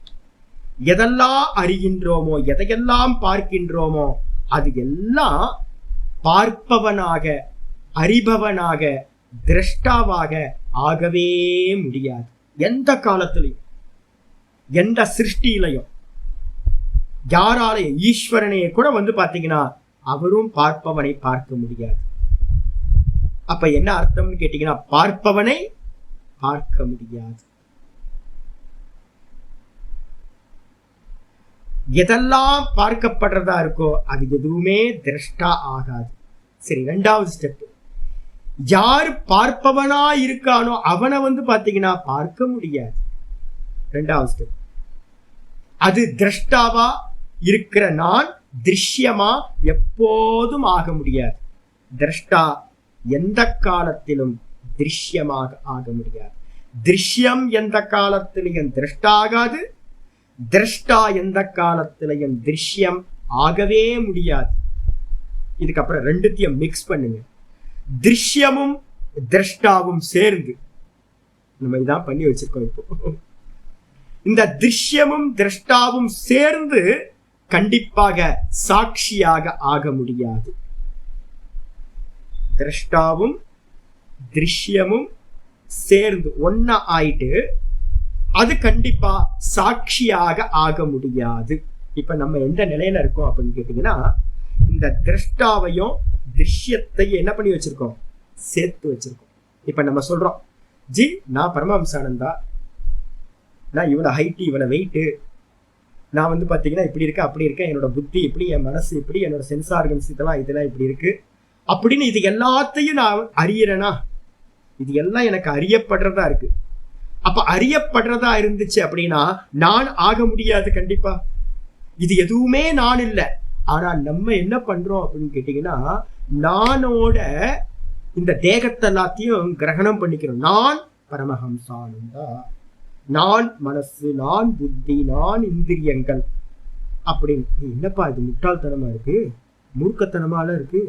Speaker 2: எதெல்லாம் அறிகின்றோமோ, எதையெல்லாம் பார்க்கின்றோமோ அது எல்லாம் பார்ப்பவனாக, அறிபவனாக, திரஷ்டாவாக ஆகவே முடியாது. எந்த காலத்திலையும், எந்த சிருஷ்டியிலையும், யாராலையும். ஈஸ்வரனையே கூட பாத்தீங்கன்னா அவரும் பார்ப்பவனை பார்க்க முடியாது. அப்ப என்ன அர்த்தம்னு கேட்டீங்கன்னா, பார்ப்பவனை பார்க்க முடியாது. எதெல்லாம் பார்க்கப்படுறதா இருக்கோ அது எதுவுமே திரஷ்டா ஆகாது. சரி, 2வது ஸ்டெப். யார் பார்ப்பவனா இருக்கானோ அவனை பாத்தீங்கன்னா பார்க்க முடியாது. 2வது ஸ்டெப். அது திரஷ்டாவா இருக்கிற நான் திருஷ்யமா எப்போதும் ஆக முடியாது. திரஷ்டா எந்த காலத்திலும் திருஷ்யமாக ஆக முடியாது. திருஷ்யம் எந்த காலத்திலையும் திரஷ்டா ஆகாது, திரஷ்டா எந்த காலத்திலையும் திருஷ்யம் ஆகவே முடியாது. இதுக்கப்புறம் 2த்தையும் மிக்ஸ் பண்ணுங்க. திருஷ்யமும் திரஷ்டாவும் சேர்ந்து நம்ம இதான் பண்ணி வச்சிருக்கோம். இப்போ இந்த திருஷ்யமும் திரஷ்டாவும் சேர்ந்து கண்டிப்பாக சாட்சியாக ஆக முடியாது. திரஷ்டாவும் திருஷ்யமும் சேர்ந்து ஒன்னா ஆயிட்டு அது கண்டிப்பா சாட்சியாக ஆக முடியாது. இப்ப நம்ம எந்த நிலையில இருக்கோம் அப்படின்னு கேட்டீங்கன்னா, இந்த திரஷ்டாவையும் திருஷ்யத்தையும் என்ன பண்ணி வச்சிருக்கோம், சேர்த்து வச்சிருக்கோம். இப்ப நம்ம சொல்றோம், ஜி நான் பரமஹம்சானந்தா, நான் இவ்வளவு ஹைட்டு இவ்வளவு வெயிட்டு, நான் வந்து பாத்தீங்கன்னா இப்படி இருக்கேன் அப்படி இருக்கேன், என்னோட புத்தி இப்படி, என் மனசு இப்படி, என்னோட சென்ஸ் ஆர்கன்ஸ் இதெல்லாம் இப்படி இருக்கு அப்படின்னு இது எல்லாத்தையும் நான் அறியறேனா, இது எல்லாம் எனக்கு அறியப்படுறதா இருக்கு. அப்ப அறியப்படுறதா இருந்துச்சு அப்படின்னா நான் ஆக முடியாது கண்டிப்பா. இது எதுவுமே நான் இல்லை. ஆனா நம்ம என்ன பண்றோம் அப்படின்னு கேட்டீங்கன்னா, நானோட இந்த தேகத்தை எல்லாத்தையும் கிரகணம் பண்ணிக்கிறோம். நான் பரமஹம்சானந்தா, நான் மனசு, நான் புத்தி, நான் இந்திரியங்கள் அப்படின்னு. என்னப்பா இது முட்டாள்தனமா இருக்கு, மூர்க்கத்தனமால இருக்கு.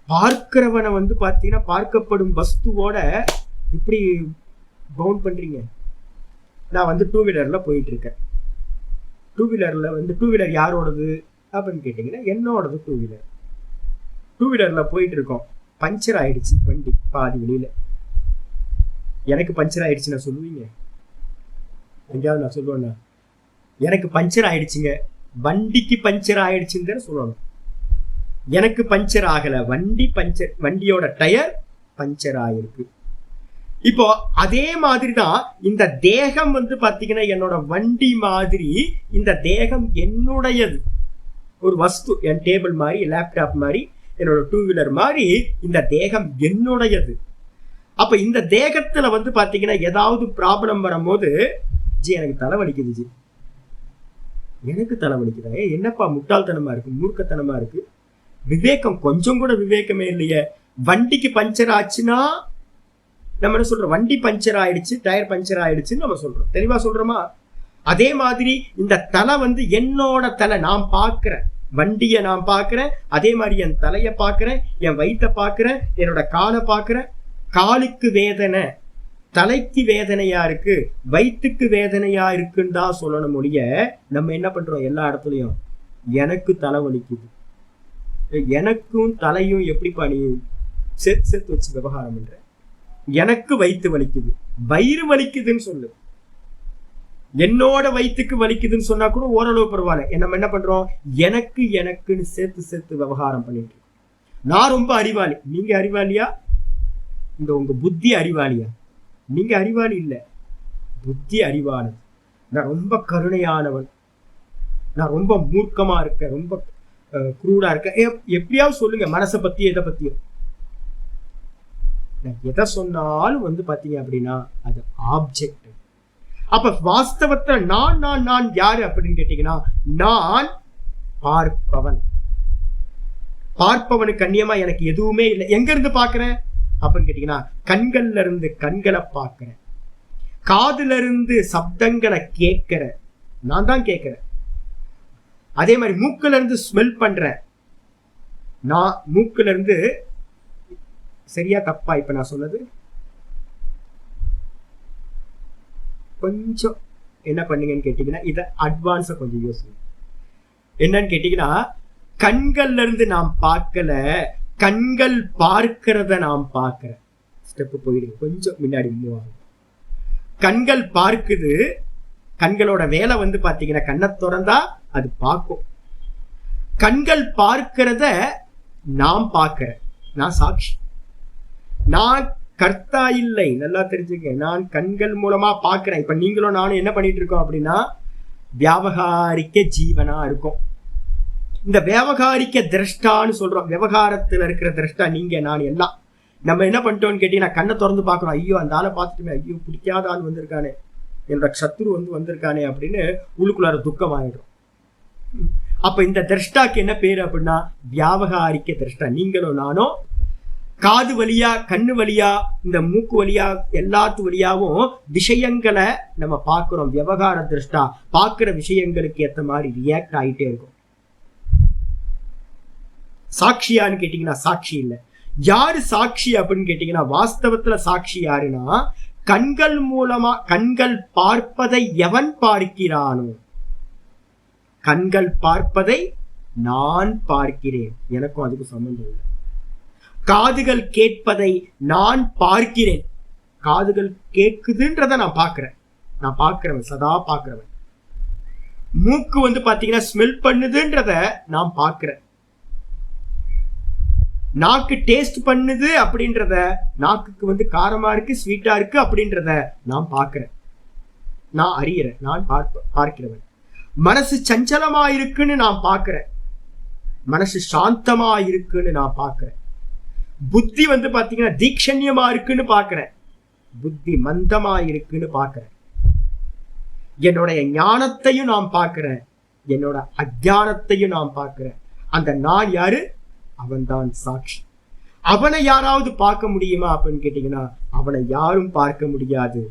Speaker 2: பார்க்கிறவனை வந்து பாத்தீங்கன்னா பார்க்கப்படும் வஸ்துவோட இப்படி பவுண்ட் பண்றீங்க. நான் வந்து டூ வீலர்ல போயிட்டு இருக்கேன். டூ வீலர்ல வந்து டூ வீலர் யாரோடது அப்படின்னு கேட்டீங்கன்னா என்னோடது. டூ வீலர்ல போயிட்டு இருக்கோம், பஞ்சர் ஆயிடுச்சு வண்டி பாதி வெளியில. எனக்கு பஞ்சர் ஆயிடுச்சு நான் சொல்லுவீங்க? எங்கேயாவது நான் சொல்லுவேன்னா எனக்கு பஞ்சர் ஆயிடுச்சுங்க, வண்டிக்கு பஞ்சர் ஆயிடுச்சுன்னு சொல்லணும். எனக்கு பஞ்சர் ஆகல, வண்டி பஞ்சர், வண்டியோட டயர் பஞ்சர் ஆயிருக்கு. இப்போ அதே மாதிரிதான் இந்த தேகம் வந்து பாத்தீங்கன்னா என்னோட வண்டி மாதிரி, இந்த தேகம் என்னுடையது. ஒரு வஸ்து, என் டேபிள் மாதிரி, லேப்டாப் மாதிரி, என்னோட டூ வீலர் மாதிரி இந்த தேகம் என்னுடையது. அப்ப இந்த தேகத்துல வந்து பாத்தீங்கன்னா ஏதாவது ப்ராப்ளம் வரும்போது, ஜி எனக்கு தலைவலிக்குது, ஜி எனக்கு தலைவலிக்குதா, என்னப்பா முட்டாள்தனமா இருக்கு, மூர்க்கத்தனமா இருக்கு, விவேகம் கொஞ்சம் கூட விவேகமே இல்லையே. வண்டிக்கு பஞ்சர் ஆச்சுன்னா நம்ம என்ன சொல்றோம், வண்டி பஞ்சர் ஆயிடுச்சு, டயர் பஞ்சர் ஆயிடுச்சுன்னு நம்ம சொல்றோம். தெளிவா சொல்றோமா? அதே மாதிரி இந்த தலை வந்து என்னோட தலை, நான் பார்க்கிறேன் வண்டியை, நான் பார்க்கிறேன். அதே மாதிரி என் தலையை பார்க்கிறேன், என் வயிற்றை பார்க்கிறேன், என்னோட காலை பார்க்கிறேன். காலுக்கு வேதனை, தலைக்கு வேதனையா இருக்கு, வயிற்றுக்கு வேதனையா இருக்குன்னு தான் சொல்லணும் ஒழிய, நம்ம என்ன பண்றோம் எல்லா இடத்துலயும் எனக்கு தலை வலிக்குது, எனக்கும் தலையும் எப்படி பண்ணி சேர்த்து சேர்த்து வச்சு விவகாரம் பண்ற. எனக்கு வயிற்று வலிக்குது, வயிறு வலிக்குதுன்னு சொல்லு. என்னோட வயிற்றுக்கு வலிக்குதுன்னு சொன்னா கூட ஓரளவு பரவாயில்ல. நம்ம என்ன பண்றோம், எனக்கு எனக்குன்னு சேர்த்து சேர்த்து விவகாரம் பண்ணிட்டு. நான் ரொம்ப அறிவாளி, நீங்க அறிவாளியா? இந்த உங்க புத்தி அறிவாளியா? நீங்க அறிவாளி இல்ல, புத்தி அறிவாளி. நான் ரொம்ப கருணையானவன், நான் ரொம்ப மூர்க்கமா இருக்கேன், ரொம்ப குரூடா இருக்கேன், எப்படியாவது சொல்லுங்க மனசை பத்தி, எதை பத்தியும். எதை சொன்னாலும் வந்து பாத்தீங்க அப்படின்னா அது ஆப்ஜெக்ட். அப்ப வாஸ்தவத்துல நான் நான் நான் யாரு அப்படின்னு கேட்டீங்கன்னா, நான் பார்ப்பவன். பார்ப்பவனுக்கு கண்ணியமா எனக்கு எதுவுமே இல்லை. எங்க இருந்து பாக்குறேன் அப்படின்னு கேட்டீங்கன்னா, கண்கள்ல இருந்து கண்களை பார்க்கிறேன், காதுல இருந்து சப்தங்களை கேட்கிறேன், நான் தான் கேட்கிறேன். அதே மாதிரி மூக்குல இருந்து ஸ்மெல் பண்றேன், நான் மூக்குல இருந்து. சரியா தப்பா இப்ப நான் சொன்னது? கொஞ்சம் என்ன பண்ணீங்கன்னு கேட்டீங்கன்னா, இதை அட்வான்ஸா கொஞ்சம் யோசிங்க. என்னன்னு கேட்டீங்கன்னா, கண்கள்ல இருந்து நாம் பார்க்கல, கண்கள் பார்க்கிறத நாம் பார்க்கிறேன். ஸ்டெப் போயிடுங்க, கொஞ்சம் முன்னாடி மூவ் ஆகும். கண்கள் பார்க்குது, கண்களோட வேலை வந்து பாத்தீங்கன்னா கண்ணை திறந்தா அது பார்க்கும். கண்கள் பார்க்கிறத நாம் பார்க்கிறேன், நான் சாட்சி, நான் கர்த்தா இல்லை. நல்லா தெரிஞ்சுக்க, நான் கண்கள் மூலமா பார்க்கிறேன். இப்ப நீங்களும் நானும் என்ன பண்ணிட்டு இருக்கோம் அப்படின்னா, வியாபகாரிக்க ஜீவனா இருக்கும். இந்த வியாபகாரிக்க திரஷ்டான்னு சொல்றோம். விவகாரத்துல இருக்கிற திரஷ்டா நீங்க நான் எல்லாம். நம்ம என்ன பண்ணிட்டோம்னு கேட்டீங்கன்னா, கண்ணை திறந்து பார்க்கறோம், ஐயோ அந்த ஆளை பார்த்துட்டுமே, ஐயோ பிடிக்காத ஆள் வந்திருக்கானே, என்னோட சத்துரு வந்திருக்கானே அப்படின்னு உள்ளுக்குள்ளார துக்கம் ஆயிடும். அப்ப இந்த திரஷ்டாக்கு என்ன பேரு அப்படின்னா வியாபகாரிக்க திரஷ்டா. நீங்களும் நானும் காது வழியா, கண்ணு வழியா, இந்த மூக்கு வழியா, எல்லாத்து வழியாவும் விஷயங்களை நம்ம பார்க்கிறோம். விவகார திரஷ்டா பார்க்கிற விஷயங்களுக்கு ஏற்ற மாதிரி ரியாக்ட் ஆகிட்டே இருக்கும். சாட்சியான்னு கேட்டீங்கன்னா சாட்சி இல்லை. யாரு சாட்சி அப்படின்னு கேட்டீங்கன்னா, வாஸ்தவத்துல சாட்சி யாருன்னா கண்கள் மூலமா, கண்கள் பார்ப்பதை எவன் பார்க்கிறானோ, கண்கள் பார்ப்பதை நான் பார்க்கிறேன், எனக்கும் அதுக்கு சம்பந்தம் இல்லை. காதுகள் கேட்பதை நான் பார்க்கிறேன், காதுகள் கேட்குதுன்றத நான் பார்க்கிறவன், சதா பார்க்கிறவன். மூக்கு பாத்தீங்கன்னா ஸ்மெல் பண்ணுதுன்றத நான் பார்க்கிறேன். நாக்கு டேஸ்ட் பண்ணுது அப்படின்றத, நாக்குக்கு காரமா இருக்கு ஸ்வீட்டா இருக்கு அப்படின்றத நான் பார்க்கிறேன், நான் அறியறேன், நான் பார்க்கிறவன். மனசு சஞ்சலமா இருக்குன்னு நான் பார்க்கிறேன், மனசு சாந்தமா இருக்குன்னு நான் பார்க்கிறேன். புத்தி பாத்தீங்கன்னா தீக்ஷண்யமா இருக்குன்னு பார்க்கிறேன், புத்தி மந்தமா இருக்குன்னு பார்க்கிறேன். என்னுடைய ஞானத்தையும் நான் பார்க்கிறேன், என்னோட அஜானத்தையும் நான் பார்க்கிறேன். அந்த நான் யாரு? அவன்தான் சாட்சி. அவனை யாராவது பார்க்க முடியுமா அப்படின்னு கேட்டீங்கன்னா அவனை யாரும் பார்க்க முடியாது.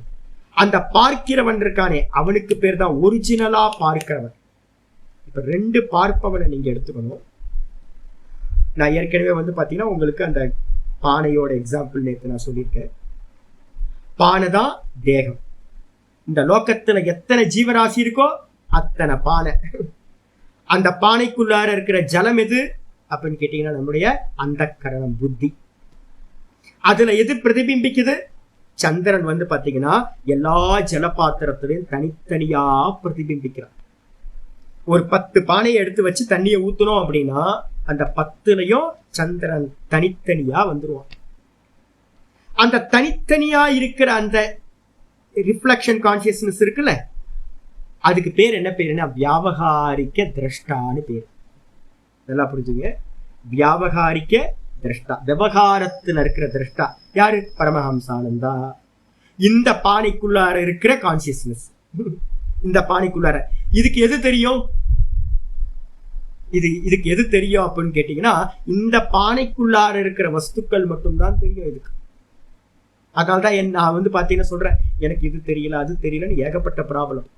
Speaker 2: அந்த பார்க்கிறவன் இருக்கானே அவனுக்கு பேர் தான் ஒரிஜினலா பார்க்கிறவன். இப்ப ரெண்டு பார்ப்பவனை நீங்க எடுத்துக்கணும். நான் ஏற்கனவே பாத்தீங்கன்னா உங்களுக்கு அந்த பானையோட எக்ஸாம்பிள் நேற்று நான் சொல்லியிருக்கேன். பானை தான் தேகம். இந்த லோகத்துல எத்தனை ஜீவராசி இருக்கோ அத்தனை பானை. அந்த பானைக்குள்ளார இருக்கிற ஜலம் எது அப்படின்னு கேட்டீங்கன்னா நம்முடைய அந்தக்கரணம், புத்தி. அதுல எது பிரதிபிம்பிக்குது? சந்திரன் பாத்தீங்கன்னா எல்லா ஜலபாத்திரத்திலையும் தனித்தனியா பிரதிபிம்பிக்கிறான். ஒரு 10 பானையை எடுத்து வச்சு தண்ணியை ஊத்தணும் அப்படின்னா அந்த 10லயும் சந்திரன் தனித்தனியா வந்துருவான். அந்த தனித்தனியா இருக்கிற அந்த ரிஃப்ளெக்ஷன் கான்சியஸ்னஸ் இருக்குல்ல, அதுக்கு பேர் என்ன பேருன்னா வியாவகாரிக்க திரஷ்டான்னு பேர். நல்லா புரிஞ்சுங்க. வியாவகாரிக்க திரஷ்டா, விவகாரத்துல இருக்கிற திரஷ்டா யாரு? பரமஹம்சானந்தா. இந்த பானைக்குள்ளார இருக்கிற கான்சியஸ்னஸ், இந்த பானைக்குள்ளார இதுக்கு எது தெரியும்? இதுக்கு எது தெரியும் அப்படின்னு கேட்டீங்கன்னா இந்த பானைக்குள்ளார இருக்கிற வஸ்துக்கள் மட்டும்தான் தெரியும் இதுக்கு. அதனால்தான் நான் பாத்தீங்கன்னா சொல்றேன், எனக்கு இது தெரியல அது தெரியலன்னு ஏகப்பட்ட ப்ராப்ளம்.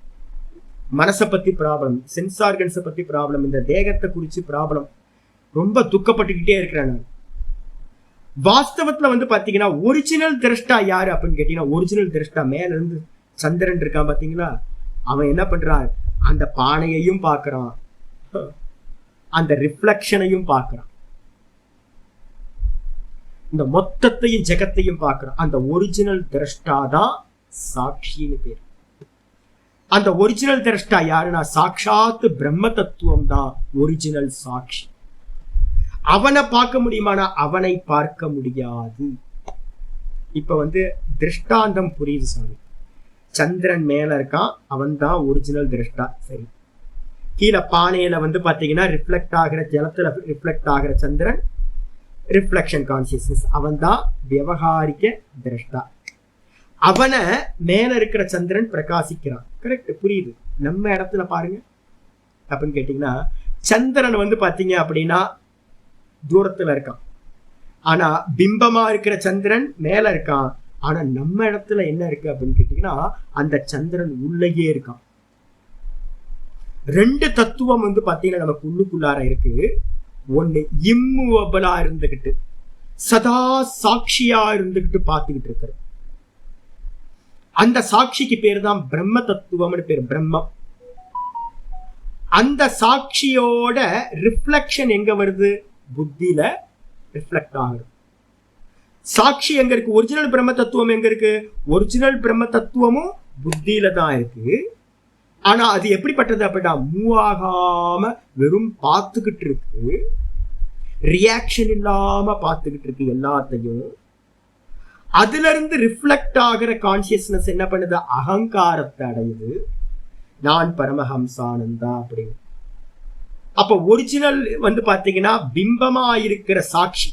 Speaker 2: மனசை பத்தி ப்ராப்ளம், சென்ஸ் ஆர்கன்ஸை பத்தி ப்ராப்ளம், இந்த தேகத்தை குறிச்சு ப்ராப்ளம், ரொம்ப துக்கப்பட்டுக்கிட்டே இருக்கிறேன் நான். வாஸ்தவத்துல பாத்தீங்கன்னா ஒரிஜினல் திரஷ்டா யாரு அப்படின்னு கேட்டீங்கன்னா, ஒரிஜினல் திரஷ்டா மேல இருந்து சந்திரன் இருக்கான் பாத்தீங்களா, அவன் என்ன பண்றான்? அந்த பானையையும் பார்க்கறான், அந்த ரிஃப்ளெக்ஷனையும் பார்க்கறான், இந்த மொத்தத்தையும் ஜெகத்தையும் பார்க்கறான். அந்த ஒரிஜினல் திரஷ்டா தான் சாட்சின்னு பேர். அந்த ஒரிஜினல் திரஷ்டா யாருன்னா சாட்சாத் பிரம்ம தத்துவம் தான் ஒரிஜினல் சாட்சி. அவனை பார்க்க முடியுமானா அவனை பார்க்க முடியாது. இப்ப திருஷ்டாந்தம் புரியுது சாமி. சந்திரன் மேல இருக்கான், அவன் தான் ஒரிஜினல் திரஷ்டா. சரி, கீழே பானையில பாத்தீங்கன்னா ரிஃப்ளெக்ட் ஆகிற ஜலத்துல ரிஃப்ளெக்ட் ஆகிற சந்திரன் ரிஃப்ளெக்ஷன் கான்சியஸ்னஸ், அவன் தான் விவகாரிக்க திரஷ்டா. அவனை மேல இருக்கிற சந்திரன் பிரகாசிக்கிறான். கரெக்ட், புரியுது. நம்ம இடத்துல பாருங்க அப்படின்னு கேட்டீங்கன்னா சந்திரன் பாத்தீங்க அப்படின்னா தூரத்துல இருக்கான், ஆனா பிம்பமா இருக்கிற சந்திரன் மேல இருக்கான். ஆனா நம்ம இடத்துல என்ன இருக்கு அப்படின்னு கேட்டீங்கன்னா அந்த சந்திரன் உள்ளேயே இருக்கான். ரெண்டு தத்துவம் பாத்தீங்கன்னா நமக்கு உள்ளுக்குள்ளார இருக்கு. ஒண்ணு இம்மூவபிளா இருந்துகிட்டு சதா சாட்சியா இருந்துகிட்டு பார்த்துக்கிட்டு இருக்கிற அந்த சாட்சிக்கு பேரு தான் பிரம்ம தத்துவம்னு பேரு, பிரம்மம். அந்த சாட்சியோட ரிஃப்ளெக்ஷன் எங்க வருது? புத்தியில ரிஃப்ளெக்ட் ஆகுது. சாட்சி எங்க இருக்கு? ஒரிஜினல் பிரம்ம தத்துவம் எங்க இருக்கு? ஒரிஜினல் பிரம்ம தத்துவமும் புத்தியில தான் இருக்கு. ஆனா அது எப்படிப்பட்டது அப்படின்னா மூவ் ஆகாம வெறும் பார்த்துக்கிட்டு இருக்கு, ரியாக்ஷன் இல்லாம பார்த்துக்கிட்டு இருக்கு எல்லாத்தையும். அதுல இருந்து ரிஃப்ளெக்ட் ஆகிற கான்சியஸ்னஸ் என்ன பண்ணுது? அகங்காரத்தை அடையுது, நான் பரமஹம்சானந்தா அப்படின்னு. அப்ப ஒரிஜினல் பாத்தீங்கன்னா பிம்பமா இருக்கிற சாட்சி,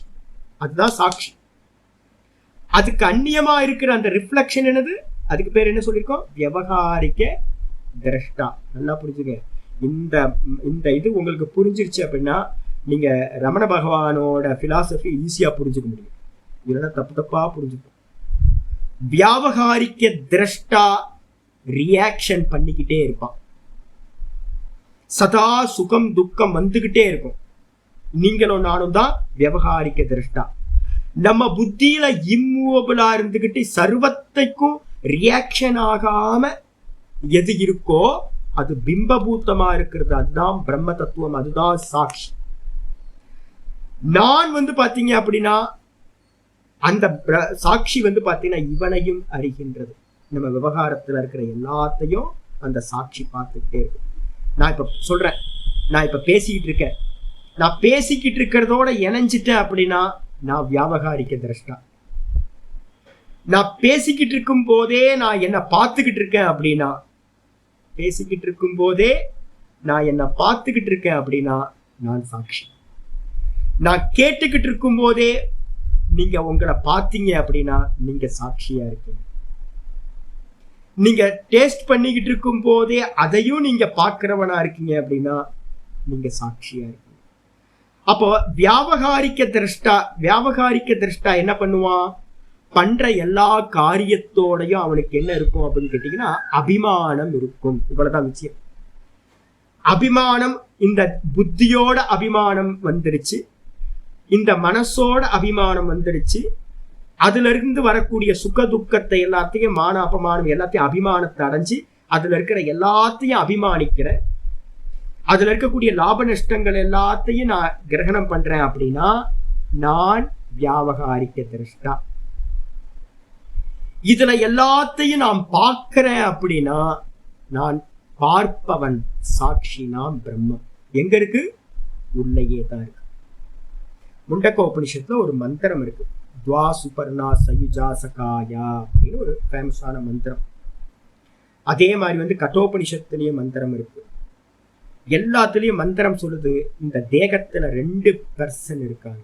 Speaker 2: அதுதான் சாட்சி. அதுக்கு அந்நியமா இருக்கிற அந்த ரிஃப்ளெக்ஷன் என்னது? அதுக்கு பேர் என்ன சொல்லியிருக்கோம்? விவகாரிக்க திரஷ்டா. நல்லா புரிஞ்சுங்க. இந்த இது உங்களுக்கு புரிஞ்சிருச்சு அப்படின்னா நீங்க ரமண பகவானோட பிலாசபி ஈஸியா புரிஞ்சுக்க முடியும். இல்லைன்னா தப்பா புரிஞ்சுக்கும். வியாவகாரிக்க திரஷ்டா ரியாக்ஷன் பண்ணிக்கிட்டே இருப்பான், சதா சுகம் துக்கம் வந்துகிட்டே இருக்கும். நீங்களும் நானும் தான் விவகாரிக்க திரஷ்டா. நம்ம புத்தியில இம்மூவபிளா இருந்துகிட்டு சர்வத்தைக்கும் ரியாக்ஷன் ஆகாம எது இருக்கோ அது பிம்பபூத்தமா இருக்கிறது, அதுதான் பிரம்ம தத்துவம், அதுதான் சாட்சி. நான் பாத்தீங்க அப்படின்னா அந்த சாட்சி பாத்தீங்கன்னா இவனையும் அறிகின்றது. நம்ம விவகாரத்துல இருக்கிற எல்லாத்தையும் அந்த சாட்சி பார்த்துக்கிட்டே இருக்கு. நான் இப்ப சொல்றேன், நான் இப்ப பேசிக்கிட்டு இருக்கேன், நான் பேசிக்கிட்டு இருக்கிறதோட இணைஞ்சிட்டேன் அப்படின்னா நான் வியாபகாரிக்க திரஷ்டா. நான் பேசிக்கிட்டு இருக்கும் போதே நான் என்ன பார்த்துக்கிட்டு இருக்கேன் அப்படின்னா, பேசிக்கிட்டு இருக்கும் போதே நான் என்ன பார்த்துக்கிட்டு இருக்கேன் அப்படின்னா நான் சாட்சி. நான் கேட்டுக்கிட்டு இருக்கும் போதே நீங்க உங்களை பார்த்தீங்க அப்படின்னா நீங்க சாட்சியா இருக்கீங்க. நீங்க டேஸ்ட் பண்ணிக்கிட்டு இருக்கும் போதே அதையும் நீங்க பார்க்கிறவனா இருக்கீங்க அப்படின்னா நீங்க சாட்சியா இருக்கீங்க. அப்போ வியாபகாரிக்க திரஷ்டா என்ன பண்ணுவான்? பண்ற எல்லா காரியத்தோடையும் அவனுக்கு என்ன இருக்கும் அப்படின்னு கேட்டீங்கன்னா அபிமானம் இருக்கும். இவ்வளவுதான் விஷயம். அபிமானம், இந்த புத்தியோட அபிமானம் வந்துருச்சு, இந்த மனசோட அபிமானம் வந்துடுச்சு. அதுல இருந்து வரக்கூடிய சுக துக்கத்தை எல்லாத்தையும், மான அபமானம் எல்லாத்தையும் அபிமானத்தை அடைஞ்சு அதுல இருக்கிற எல்லாத்தையும் அபிமானிக்கிற, அதுல இருக்கக்கூடிய லாப நஷ்டங்கள் எல்லாத்தையும் நான் கிரகணம் பண்றேன் அப்படின்னா நான் வியாபகாரிக்க திரஷ்டா. இதுல எல்லாத்தையும் நான் பார்க்கிறேன் அப்படின்னா நான் பார்ப்பவன், சாட்சி, நான் பிரம்மம். எங்க இருக்கு? உள்ளேயே தான் இருக்கு. முண்டக்க உபனிஷத்துல ஒரு மந்திரம் இருக்கு, துவா சுபர்ணா சயுஜா சகாயா அப்படின்னு ஒரு ஃபேமஸான மந்திரம். அதே மாதிரி கட்டோபனிஷத்துலயும் மந்திரம் இருக்கு. எல்லாத்துலயும் மந்திரம் சொல்லுது இந்த தேகத்துல 2 பெர்சன் இருக்காங்க.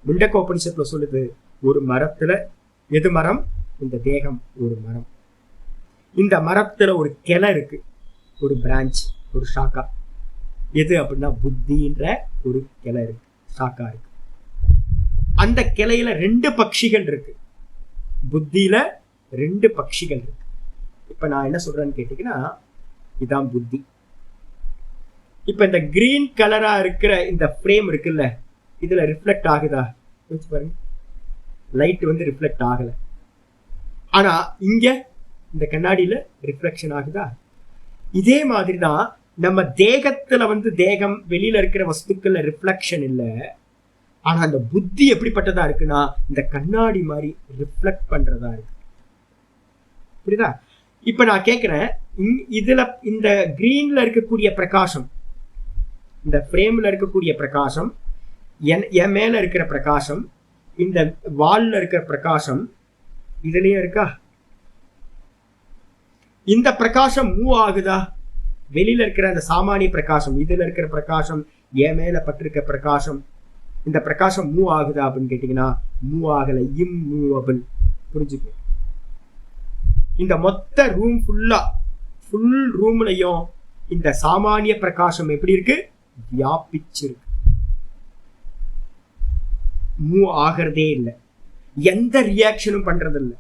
Speaker 2: முண்டக்க உபனிஷத்துல சொல்லுது ஒரு மரத்துல, எது மரம்? இந்த தேகம் ஒரு மரம். இந்த மரத்துல ஒரு கிளை இருக்கு, ஒரு பிரான்ச், ஒரு ஷாக்கா. எது அப்படின்னா புத்தின்ற ஒரு கிளை இருக்கு, ஷாக்கா இருக்கு. அந்த கிளையில 2 பட்சிகள் இருக்கு, புத்தியில 2 பட்சிகள் இருக்கு. இப்ப நான் என்ன சொல்றேன்னு கேட்டீங்கன்னா இதான் புத்தி. இப்ப இந்த கிரீன் கலரா இருக்கிற இந்த ஃப்ரேம் இருக்குல்ல, இதுல ரிஃப்ளெக்ட் ஆகுதா? பாருங்க, லைட் ரிஃப்ளெக்ட் ஆகல. ஆனா இங்க இந்த கண்ணாடியில ரிஃப்ளெக்ஷன் ஆகுதா? இதே மாதிரிதான் நம்ம தேகத்துல தேகம் வெளியில இருக்கிற வஸ்துக்கள்ல ரிஃப்ளெக்ஷன் இல்லை. ஆனா அந்த புத்தி எப்படிப்பட்டதா இருக்குன்னா இந்த கண்ணாடி மாதிரி ரிஃப்ளெக்ட் பண்றதா இருக்கு. புரியுதா? இப்ப நான் கேட்கிறேன், இதுல இந்த கிரீன்ல இருக்கக்கூடிய பிரகாசம், இந்த ஃப்ரேம்ல இருக்கக்கூடிய பிரகாசம், என் மேல இருக்கிற பிரகாசம், இந்த வால்ல இருக்கிற பிரகாசம் இதுலயும் இருக்கா? இந்த பிரகாசம் மூவ் ஆகுதா? வெளியில இருக்கிற அந்த சாமானிய பிரகாசம், இதுல இருக்கிற பிரகாசம், என் மேல பட்டிருக்க பிரகாசம், இந்த பிரகாசம் மூவ் ஆகுதா அப்படின்னு கேட்டீங்கன்னா மூவ் ஆகல, இம்மூவபிள். புரிஞ்சுக்க. இந்த மொத்த ரூம் ஃபுல் ரூம்லயும் இந்த சாமானிய பிரகாசம் எப்படி இருக்கு? வியாபிச்சிருக்கு, மூவ் ஆகிறதே இல்லை, எந்த ரியாக்ஷனும் பண்றது இல்லை.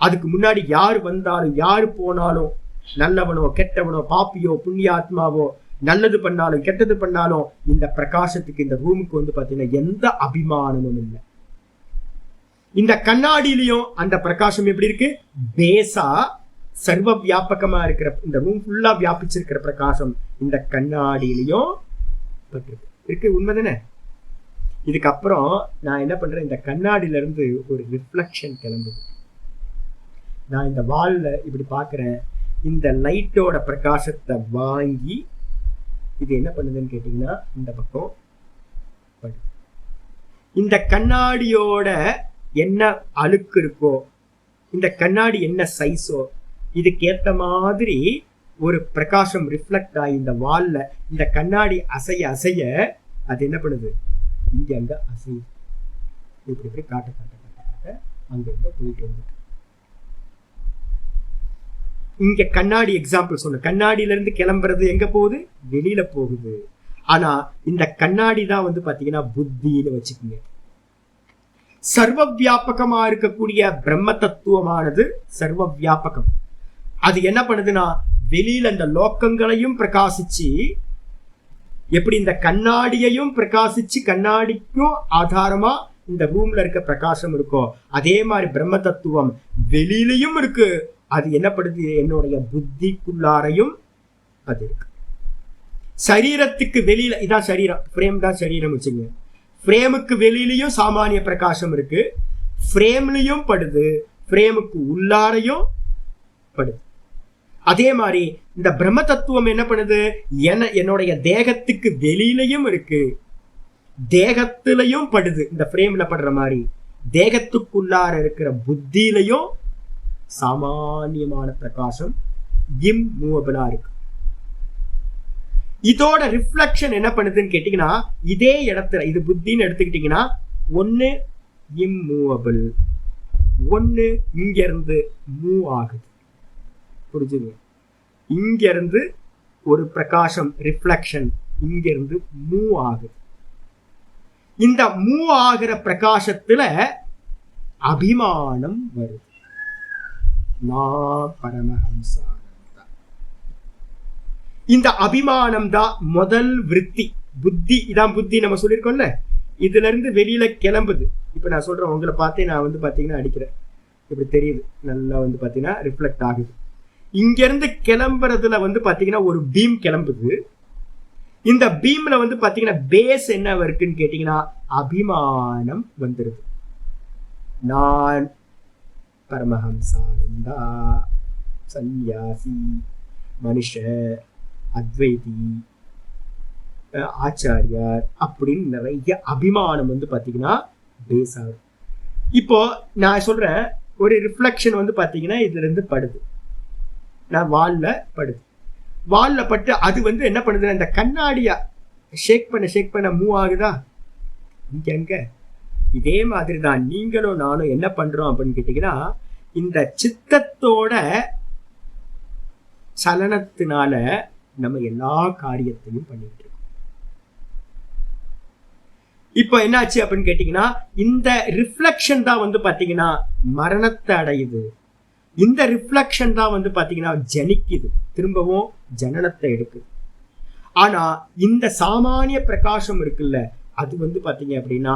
Speaker 2: அதுக்கு முன்னாடி யார் வந்தாலும் யாரு போனாலும், நல்லவனோ கெட்டவனோ, பாப்பியோ புண்ணியாத்மாவோ, நல்லது பண்ணாலும் கெட்டது பண்ணாலும் இந்த பிரகாசத்துக்கு, இந்த ரூமுக்கு பாத்தீங்கன்னா எந்த அபிமானமும் இல்லை. இந்த கண்ணாடியிலையும் அந்த பிரகாசம் எப்படி இருக்கு? பேசா சர்வ வியாபகமா இருக்கிற, இந்த ரூம் ஃபுல்லா வியாபிச்சிருக்கிற பிரகாசம் இந்த கண்ணாடியிலையும் இருக்கு. உண்மைதானே? இதுக்கப்புறம் நான் என்ன பண்றேன், இந்த கண்ணாடியில இருந்து ஒரு ரிஃப்ளெக்ஷன் கிளம்புது. நான் இந்த வால்ல இப்படி பாக்குறேன், இந்த லைட்டோட பிரகாசத்தை வாங்கி இது என்ன பண்ணுதுன்னு கேட்டீங்கன்னா இந்த பக்கம் இந்த கண்ணாடியோட என்ன அழுக்கு இருக்கோ, இந்த கண்ணாடி என்ன சைஸோ, இதுக்கேற்ற மாதிரி ஒரு பிரகாசம் ரிஃப்ளெக்ட் ஆகி இந்த வால்ல இந்த கண்ணாடி அசைய அசைய அது என்ன பண்ணுது? இங்க அங்க அசையுது. இப்படி இப்படி காட்ட காட்ட காட்ட காட்ட அங்க இங்க போயிட்டு வந்துட்டு. இங்க கண்ணாடி எக்ஸாம்பிள் சொன்ன, கண்ணாடியில இருந்து கிளம்புறது எங்க போகுது? வெளியில போகுது. ஆனா இந்த கண்ணாடி தான் பாத்தீங்கன்னா புத்தின்னு வச்சுக்கோங்க. சர்வ வியாபகமா இருக்கக்கூடிய பிரம்ம தத்துவமானது சர்வ வியாபகம். அது என்ன பண்ணுதுன்னா வெளியில அந்த லோக்கங்களையும் பிரகாசிச்சு, எப்படி இந்த கண்ணாடியையும் பிரகாசிச்சு கண்ணாடிக்கும் ஆதாரமா இந்த ரூம்ல இருக்க பிரகாசம் இருக்கோ அதே மாதிரி பிரம்ம தத்துவம் வெளியிலையும் இருக்கு. அது என்ன பண்ணுது, என்னுடைய புத்திக்குள்ளாரையும் அது இருக்கு. சரீரத்துக்கு வெளியில இதான் சரீரம், ஃப்ரேம் தான் சரீரம் வச்சுங்க. ஃப்ரேமுக்கு வெளியிலையும் சாமானிய பிரகாசம் இருக்கு, ஃப்ரேம்லயும் படுது, ஃப்ரேமுக்கு உள்ளாரையும் படுது. அதே மாதிரி இந்த பிரம்ம தத்துவம் என்ன பண்ணுது, என்னுடைய தேகத்துக்கு வெளியிலையும் இருக்கு, தேகத்திலையும் படுது. இந்த ஃப்ரேம்ல படுற மாதிரி தேகத்துக்குள்ளார இருக்கிற புத்தியிலையும் சாமானியமான பிரகாசம் இம்மூவபிளா இருக்கு. இதோட ரிஃப்ளெக்ஷன் என்ன பண்ணுதுன்னு கேட்டீங்கன்னா, இதே இடத்துல இது புத்தின்னு எடுத்துக்கிட்டீங்கன்னா, ஒன்னு இம்மூவபிள், ஒன்னு இங்க இருந்து மூவ் ஆகுது. புரிஞ்சுங்க, இங்க இருந்து ஒரு பிரகாசம் ரிஃப்ளெக்ஷன் இங்க இருந்து மூவ் ஆகுது. இந்த மூவ் ஆகிற பிரகாசத்துல அபிமானம் வருது. நான் பரமஹம்சானந்தா. இந்த அபிமானம் தான் முதல் விருத்தி. புத்தி இதான் புத்தி நம்ம சொல்லியிருக்கோம்ல, இதுல இருந்து வெளியில கிளம்புது. இப்ப நான் சொல்றேன், உங்களை பார்த்தே நான் வந்து பாத்தீங்கன்னா அடிக்கிறேன், இப்படி தெரியுது, நல்லா வந்து பாத்தீங்கன்னா ரிஃப்ளெக்ட் ஆகுது. இங்க இருந்து கிளம்புறதுல வந்து பாத்தீங்கன்னா ஒரு பீம் கிளம்புது. இந்த பீம்ல வந்து பாத்தீங்கன்னா பேஸ் என்ன இருக்குன்னு கேட்டீங்கன்னா அபிமானம் வந்துருது. நான் பரமஹம்சானந்தா, சன்னியாசி, மனுஷ, அத்வைதி, ஆச்சாரியார் அப்படின்னு நிறைய அபிமானம் வந்து பாத்தீங்கன்னா பேஸ் ஆகுது. இப்போ நான் சொல்றேன், ஒரு ரிஃப்ளெக்ஷன் வந்து பாத்தீங்கன்னா இதுல இருந்து படுது, நான் வால்ல படுது, வால்ல பட்டு அது வந்து என்ன பண்ணுது, இந்த கண்ணாடியா ஷேக் பண்ண மூவ் ஆகுதா இங்க. இதே மாதிரி தான் நீங்களும் நானும் என்ன பண்றோம் அப்படின்னு கேட்டீங்கன்னா, இந்த சித்தத்தோட சலனத்தினால நம்ம எல்லா காரியத்தையும் பண்ணிட்டு இருக்கோம். இப்போ என்னாச்சு அப்படின்னு கேட்டீங்கன்னா, இந்த ரிஃப்ளெக்ஷன் தான் வந்து பாத்தீங்கன்னா மரணத்தை அடையுது. இந்த ரிஃப்ளெக்ஷன் தான் வந்து பாத்தீங்கன்னா ஜனிக்குது, திரும்பவும் ஜனனத்தை எடுக்குது. ஆனா இந்த சாமானிய பிரகாசம் இருக்குல்ல, அது வந்து பாத்தீங்க அப்படின்னா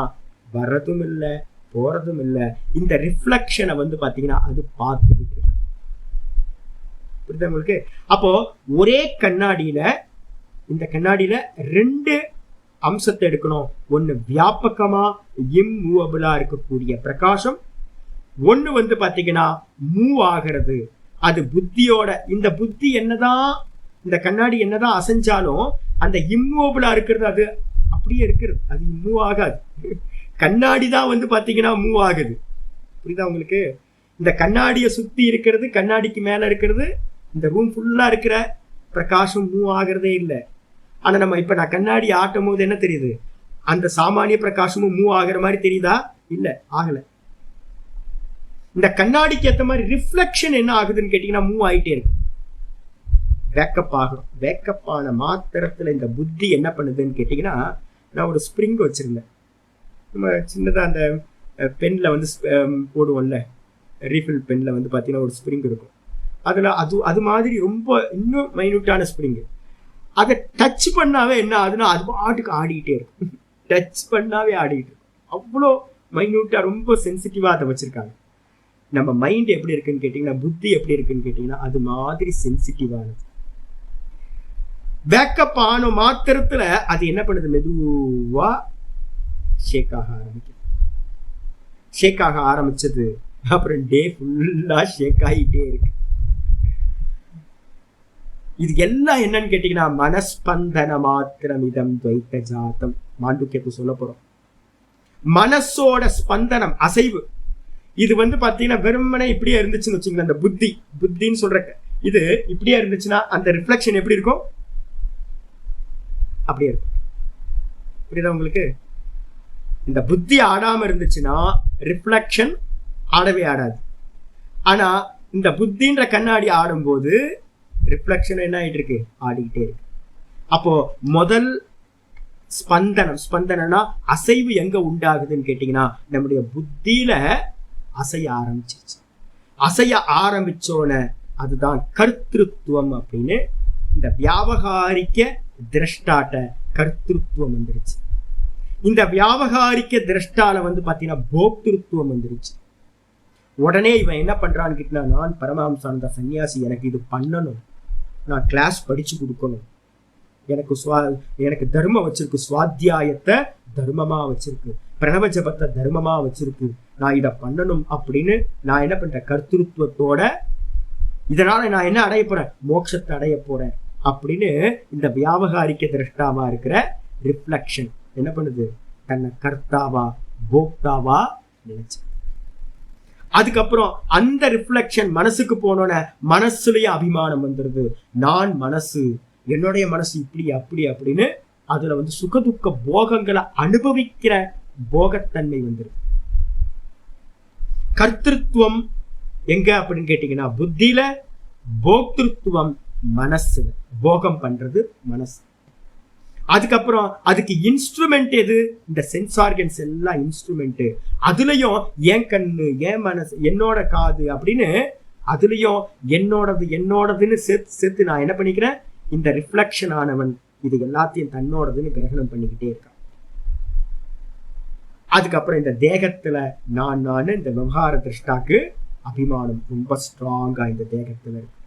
Speaker 2: வர்றதும் இல்லை போறதும் இல்லை. இந்த ரிஃப்ளெக்ஷனை வந்து பாத்தீங்கன்னா அது பார்த்துக்கிட்டு இருக்கு. புரியுதா உங்களுக்கு? அப்போ ஒரே கண்ணாடியில, இந்த கண்ணாடியில ரெண்டு அம்சத்தை எடுக்கணும். ஒன்னு வியாபகமா இம்மூவபிளா இருக்கக்கூடிய பிரகாசம், ஒண்ணு வந்து பாத்தீங்கன்னா மூவ் ஆகிறது. அது புத்தியோட, இந்த புத்தி என்னதான், இந்த கண்ணாடி என்னதான் அசைஞ்சாலும் அந்த இம்மூவபிளா இருக்கிறது அது அப்படியே இருக்கிறது, அது மூவ் ஆகாது. கண்ணாடி தான் வந்து பாத்தீங்கன்னா மூவ் ஆகுது. புரியுதா உங்களுக்கு? இந்த கண்ணாடியை சுத்தி இருக்கிறது, கண்ணாடிக்கு மேல இருக்கிறது, இந்த ரூம் ஃபுல்லா இருக்கிற பிரகாசம் மூவ் ஆகிறதே இல்லை. ஆனா நம்ம இப்ப நான் கண்ணாடி ஆட்டும் போது என்ன தெரியுது, அந்த சாமானிய பிரகாசமும் மூவ் ஆகிற மாதிரி தெரியுதா? இல்ல, ஆகல. இந்த கண்ணாடிக்கு ஏற்ற மாதிரி ரிஃப்ளெக்ஷன் என்ன ஆகுதுன்னு கேட்டீங்கன்னா மூவ் ஆகிட்டே இருக்கு, வேக்கப் ஆகும். வேக்கப் ஆன மாத்திரத்துல இந்த புத்தி என்ன பண்ணுதுன்னு கேட்டீங்கன்னா, நான் ஒரு ஸ்ப்ரிங் வச்சிருந்தேன், நம்ம சின்னதா அந்த பென்ல வந்து போடுவோம்ல, ரீஃபில் பென்ல வந்து பாத்தீங்கன்னா ஒரு ஸ்ப்ரிங் இருக்கும். அதுல அது மாதிரி ரொம்ப இன்னும் மைன்யூட்டான ஸ்ப்ரிங். அதை டச் பண்ணாவே என்ன ஆகுதுன்னா அது பாட்டுக்கு ஆடிக்கிட்டே இருக்கும். டச் பண்ணாவே ஆடிக்கிட்டு இருக்கும். அவ்வளோ மைன்யூட்டா ரொம்ப சென்சிட்டிவா அதை வச்சிருக்காங்க. நம்ம மைண்ட் எப்படி இருக்குன்னு கேட்டீங்கன்னா, புத்தி எப்படி இருக்குன்னு கேட்டீங்கன்னா அது மாதிரி சென்சிட்டிவானது. பேக்கப் ஆன மாத்திரத்துல அது என்ன பண்ணுது, மெதுவா ஷேக் ஆக ஆரம்பிக்குது. ஷேக் ஆக ஆரம்பிச்சது அப்புறம் டே ஃபுல்லா ஷேக் ஆகிட்டே இருக்கு. இது எல்லாம் என்னன்னு கேட்டீங்கன்னா மனஸ்பந்தன மாத்திரம் இதம் துவைத்த ஜாத்தம். மாண்டூக்கியத்தை சொல்ல போறோம். மனசோட ஸ்பந்தனம், அசைவு, இது வந்து பாத்தீங்கன்னா வெறுமனே இப்படியே இருந்துச்சுன்னு வச்சுங்களேன், அந்த புத்தின்னு சொல்ற இது இப்படியே இருந்துச்சுன்னா அந்த ரிஃப்ளெக்ஷன் எப்படி இருக்கும், அப்படியே இருக்கும். புரியுதா உங்களுக்கு? இந்த புத்தி ஆடாம இருந்துச்சுன்னா ரிஃப்ளெக்ஷன் ஆடவே ஆடாது. ஆனா இந்த புத்தின்ற கண்ணாடி ஆடும்போது ரிஃப்ளெக்ஷன் என்ன ஆயிட்டு இருக்கு, ஆடிக்கிட்டே இருக்கு. அப்போ முதல் ஸ்பந்தனம்னா அசைவு எங்க உண்டாகுதுன்னு கேட்டீங்கன்னா நம்முடைய புத்தியில அசைய ஆரம்பிச்சிருச்சு. அசைய ஆரம்பிச்சோன அதுதான் கர்த்திருவம் அப்படின்னு இந்த வியாபகாரிக்க திரஷ்டாட்ட கர்த்திருவம் வந்துருச்சு. இந்த வியாபகாரிக்க திரஷ்டால வந்து பாத்தீங்கன்னா போக்திருத்துவம் வந்துருச்சு. உடனே இவன் என்ன பண்றான்னு கேட்டா, நான் பரமஹம்சானந்த சன்னியாசி, எனக்கு இது பண்ணணும், நான் கிளாஸ் படிச்சு கொடுக்கணும், எனக்கு தர்மம் வச்சிருக்கு, சுவாத்தியாயத்தை தர்மமா வச்சிருக்கு, பிரணவ ஜபத்தை தர்மமா வச்சிருக்கு, நான் இதை பண்ணணும் அப்படின்னு நான் என்ன பண்றேன், கர்த்திருவத்தோட இதனால நான் என்ன அடைய போறேன், மோட்சத்தை அடைய போறேன் அப்படின்னு இந்த வியாபகாரிக்க திரஷ்டாவா இருக்கிற ரிஃப்ளெக்ஷன் என்ன பண்ணுது, தன்னை கர்த்தாவா போக்தாவா நினைச்சு. அதுக்கப்புறம் அந்த ரிஃப்ளெக்ஷன் மனசுக்கு போனோன்னு மனசுலயே அபிமானம் வந்துருது. நான் மனசு, என்னுடைய மனசு இப்படி அப்படி அப்படின்னு அதுல வந்து சுகதுக்க போகங்களை அனுபவிக்கிற போகத்தன்மை வந்துருது. கர்த்திருவம் எங்க அப்படின்னு கேட்டீங்கன்னா புத்தியில, போக்திருத்துவம் மனசுல, போகம் பண்றது மனசு. அதுக்கப்புறம் அதுக்கு இன்ஸ்ட்ருமெண்ட் எது, இந்த சென்ஸ் ஆர்கன்ஸ் எல்லாம் இன்ஸ்ட்ருமெண்ட். அதுலயும் என் கண்ணு, என் மனசு, என்னோட காது அப்படின்னு அதுலயும் என்னோடதுன்னு சேர்த்து நான் என்ன பண்ணிக்கிறேன், இந்த ரிஃப்ளெக்ஷன் ஆனவன் இது எல்லாத்தையும் தன்னோடதுன்னு கிரகணம் பண்ணிக்கிட்டே இருக்கான். அதுக்கப்புறம் இந்த தேகத்துல நான் இந்த விவகார திருஷ்டாக்கு அபிமானம் ரொம்ப ஸ்ட்ராங்கா இந்த தேகத்துல இருக்கு.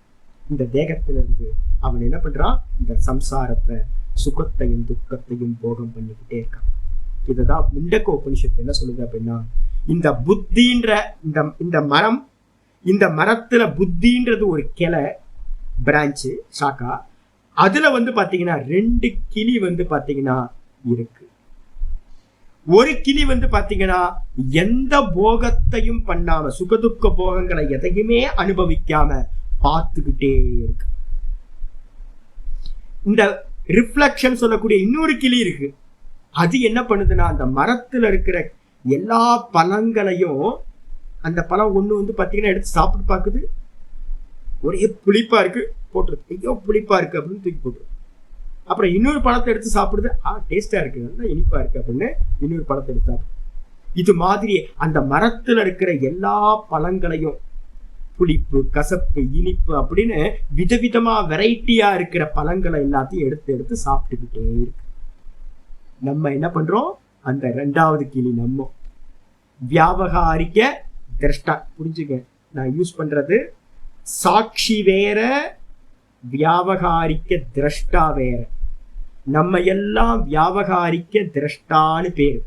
Speaker 2: இந்த தேகத்துல இருந்து அவன் என்ன பண்றான், இந்த சம்சாரத்தை, சுகத்தையும் துக்கத்தையும் போகம் பண்ணிக்கிட்டே இருக்கான். இதுதான் முண்டக்க உபனிஷத்து என்ன சொல்லுது அப்படின்னா, இந்த புத்தின்ற இந்த மரம், இந்த மரத்துல புத்தின்றது ஒரு கிளை, பிரான்ச்சு, சாக்கா. அதுல வந்து பாத்தீங்கன்னா 2 கிளி வந்து பாத்தீங்கன்னா இருக்கு. ஒரு கிளி வந்து பாத்தீங்கன்னா எந்த போகத்தையும் பண்ணாம, சுகதுக்க போகங்களை எதையுமே அனுபவிக்காம பார்த்துக்கிட்டே இருக்கு. இந்த ரிஃப்ளெக்ஷன் சொல்லக்கூடிய இன்னொரு கிளி இருக்கு. அது என்ன பண்ணுதுன்னா, அந்த மரத்துல இருக்கிற எல்லா பழங்களையும், அந்த பழம் ஒண்ணு வந்து பாத்தீங்கன்னா எடுத்து சாப்பிட்டு பாக்குது, ஒரே புளிப்பா இருக்கு, போட்டுருது, ஐயோ புளிப்பா இருக்கு அப்படின்னு தூக்கி போட்டுருது. அப்புறம் இன்னொரு பழத்தை எடுத்து சாப்பிடுது, டேஸ்டா இருக்கு, நல்லா இனிப்பா இருக்கு அப்படின்னு இன்னொரு பழத்தை எடுத்து சாப்பிடுது. இது மாதிரி அந்த மரத்துல இருக்கிற எல்லா பழங்களையும், புளிப்பு, கசப்பு, இனிப்பு அப்படின்னு விதவிதமா வெரைட்டியா இருக்கிற பழங்களை எல்லாத்தையும் எடுத்து சாப்பிட்டுக்கிட்டே இருக்கு. நம்ம என்ன பண்றோம், அந்த 2வது கிளி நம்ம வியாபகாரிக்க திரஷ்டா. புரிஞ்சுங்க, நான் யூஸ் பண்றது சாட்சி வேற, வியாபகாரிக்க திரஷ்டா வேற. நம்ம எல்லாம் வியாபகாரிக்க திரஷ்டான்னு பேரு.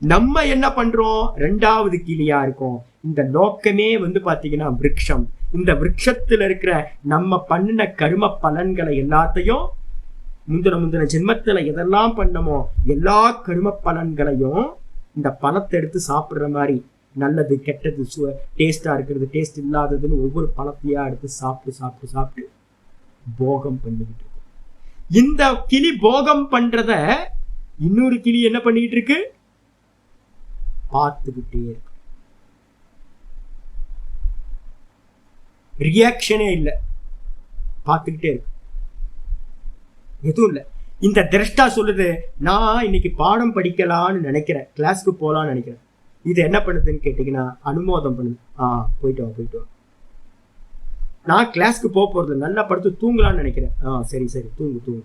Speaker 2: நம்ம என்ன பண்றோம், 2வது கிளியா இருக்கோம். இந்த லோக்கமே வந்து பாத்தீங்கன்னா விருட்சம். இந்த விருட்சத்துல இருக்கிற நம்ம பண்ணின கர்ம பலன்களை எல்லாத்தையும், முந்தின ஜென்மத்துல எதெல்லாம் பண்ணமோ எல்லா கர்ம பலன்களையும் இந்த பழத்தை எடுத்து சாப்பிடுற மாதிரி, நல்லது கெட்டது, டேஸ்டா இருக்கிறது, டேஸ்ட் இல்லாததுன்னு ஒவ்வொரு பழத்தையா எடுத்து சாப்பிட்டு போகம் பண்ணிக்கிட்டு இருக்கு. இந்த கிளி போகம் பண்றத இன்னொரு கிளி என்ன பண்ணிட்டு இருக்கு, பார்த்துக்கிட்டே இருக்கு. ரியாக்ஷனே இல்லை, பார்த்துக்கிட்டே இருக்கு, எதுவும் இல்லை. இந்த திரஷ்டா சொல்லுது, நான் இன்னைக்கு பாடம் படிக்கலான்னு நினைக்கிறேன், கிளாஸ்க்கு போலான்னு நினைக்கிறேன். இது என்ன பண்ணுதுன்னு கேட்டீங்கன்னா அனுமோதம் பண்ணுது. போயிட்டு வா. நான் கிளாஸ்க்கு போறது, நல்லா படுத்து தூங்கலான்னு நினைக்கிறேன். சரி தூங்கு.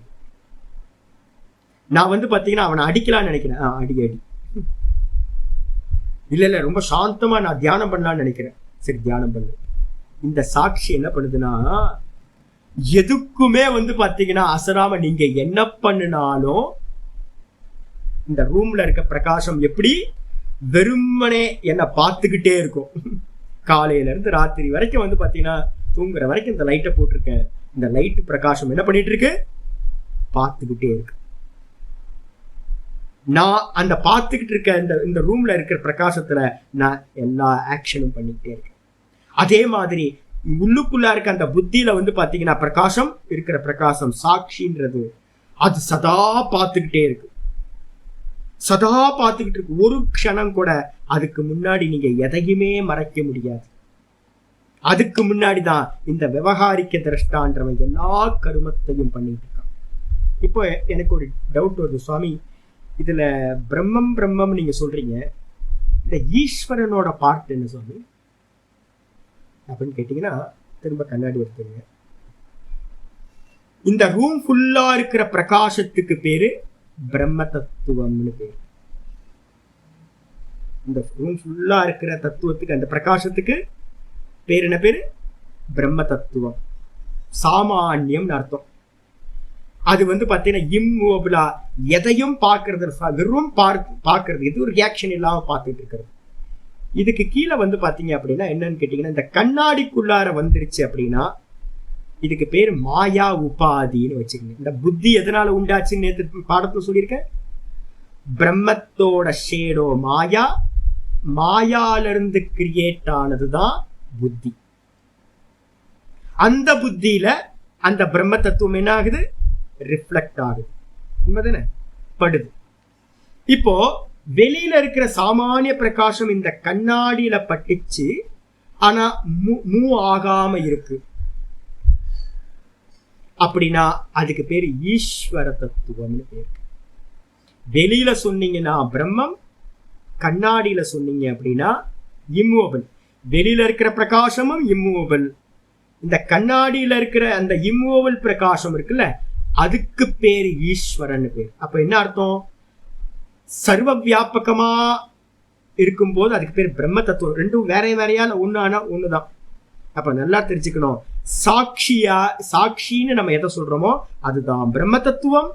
Speaker 2: நான் வந்து பாத்தீங்கன்னா அவனை அடிக்கலான்னு நினைக்கிறேன். அடி. இல்ல ரொம்ப சாந்தமா நான் தியானம் பண்ணலான்னு நினைக்கிறேன். சரி தியானம் பண்ணு. இந்த சாட்சி என்ன பண்ணுதுன்னா, எதுக்குமே வந்து பாத்தீங்கன்னா அசராம நீங்க என்ன பண்ணினாலும் இந்த ரூம்ல இருக்க பிரகாசம் எப்படி வெறுமனே என்ன பார்த்துக்கிட்டே இருக்கும். காலையில இருந்து ராத்திரி வரைக்கும் வந்து பாத்தீங்கன்னா தூங்குற வரைக்கும் இந்த லைட்டை போட்டிருக்கேன். இந்த லைட் பிரகாசம் என்ன பண்ணிட்டு இருக்கு, பார்த்துக்கிட்டே இருக்கு. நான் அந்த பார்த்துக்கிட்டு இருக்க இந்த ரூம்ல இருக்கிற பிரகாசத்துல நான் எல்லா ஆக்ஷனும் பண்ணிக்கிட்டே இருக்கேன். அதே மாதிரி உள்ளுக்குள்ள இருக்க அந்த புத்தியில வந்து பாத்தீங்கன்னா பிரகாசம் இருக்கிற பிரகாசம் சாட்சின்றது அது சதா பார்த்துக்கிட்டே இருக்கு. ஒரு க்ஷணம் கூட அதுக்கு முன்னாடி நீங்க எதையுமே மறைக்க முடியாது. அதுக்கு முன்னாடிதான் இந்த விவகாரிக்க திரஷ்டான்றவன் எல்லா கருமத்தையும் பண்ணிட்டு இருக்கான். இப்போ எனக்கு ஒரு டவுட் வருது, சுவாமி இதுல பிரம்மம் நீங்க சொல்றீங்க, இந்த ஈஸ்வரனோட பார்ட் என்ன சுவாமி அப்படின்னு கேட்டீங்கன்னா, திரும்ப கண்ணாடி எடுத்துருங்க. இந்த ரூம் ஃபுல்லா இருக்கிற பிரகாசத்துக்கு பேரு பிரம்ம தத்துவம்னு பேரு. இந்த ரூம் ஃபுல்லா இருக்கிற தத்துவத்துக்கு, அந்த பிரகாசத்துக்கு பேர் என்ன பேரு? பிரம்ம தத்துவம். சாமானியம் அர்த்தம். அது பாத்தீங்கன்னா இம்மூவபிளா, எதையும் பார்க்கறது, வெறும் பார்க்கறது, எது ஒரு ரியாக்ஷன் இல்லாம பார்த்துட்டு இருக்கிறது. இதுக்கு கீழே பாத்தீங்க அப்படின்னா என்னன்னு கேட்டீங்கன்னா, இந்த கண்ணாடிக்குள்ளார வந்துருச்சு அப்படின்னா இதுக்கு பேர் மாயா உபாதின்னு வச்சுக்கோங்க. இந்த புத்தி எதனால உண்டாச்சுன்னு நேற்று பாடத்துல சொல்லியிருக்கேன். பிரம்மத்தோட ஷேடோ மாயா, மாயால இருந்து கிரியேட் ஆனதுதான் புத்தி. அந்த புத்தியில அந்த பிரம்ம தத்துவம் என்ன ஆகுது? ரிஃப்ளெக்ட் ஆகுது, உண்மைதானே? படுது. இப்போ வெளியில இருக்கிற சாமானிய பிரகாசம் இந்த கண்ணாடியில பட்டுச்சு, ஆனா மூவ் ஆகாம இருக்கு அப்படின்னா அதுக்கு பேரு ஈஸ்வர தத்துவம்னு பேரு. வெளியில சொன்னீங்கன்னா பிரம்மம், கண்ணாடியில சொன்னீங்க அப்படின்னா இம்மூவபிள். வெளியில இருக்கிற பிரகாசமும் இம்மூவபிள், இந்த கண்ணாடியில இருக்கிற அந்த இம்மூவபிள் பிரகாசம் இருக்குல்ல, அதுக்கு பேரு ஈஸ்வரன் பேர். அப்ப என்ன அர்த்தம்? சர்வ வியாபகமா இருக்கும்போது அதுக்கு பேர் பிரம்ம தத்துவம். ரெண்டும் வேற வேறையால ஒண்ணானா ஒண்ணுதான். அப்ப நல்லா தெரிஞ்சுக்கணும், சாட்சின்னு நம்ம எதை சொல்றோமோ அதுதான் பிரம்ம தத்துவம்.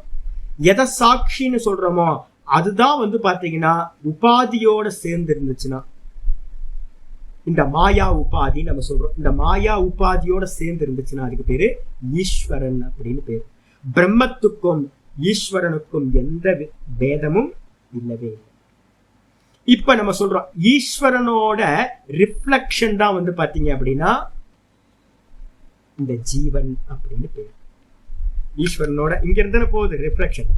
Speaker 2: எதை சாட்சின்னு சொல்றோமோ அதுதான் பாத்தீங்கன்னா உபாதியோட சேர்ந்து இருந்துச்சுன்னா, இந்த மாயா உபாதி நம்ம சொல்றோம், இந்த மாயா உபாதியோட சேர்ந்து இருந்துச்சுன்னா அதுக்கு பேரு ஈஸ்வரன் அப்படின்னு பேரு. பிரம்மத்துக்கும் ஈஸ்வரனுக்கும் எந்த பேதமும் இல்லவே இல்லை. இப்ப நம்ம சொல்றோம் ஈஸ்வரனோட ரிஃப்ளெக்ஷன் தான் பாத்தீங்க அப்படின்னா இந்த ஜீவன் அப்படின்னு பேரு. ஈஸ்வரனோட இங்க இருந்தா போகுது ரிஃப்ளெக்ஷன்.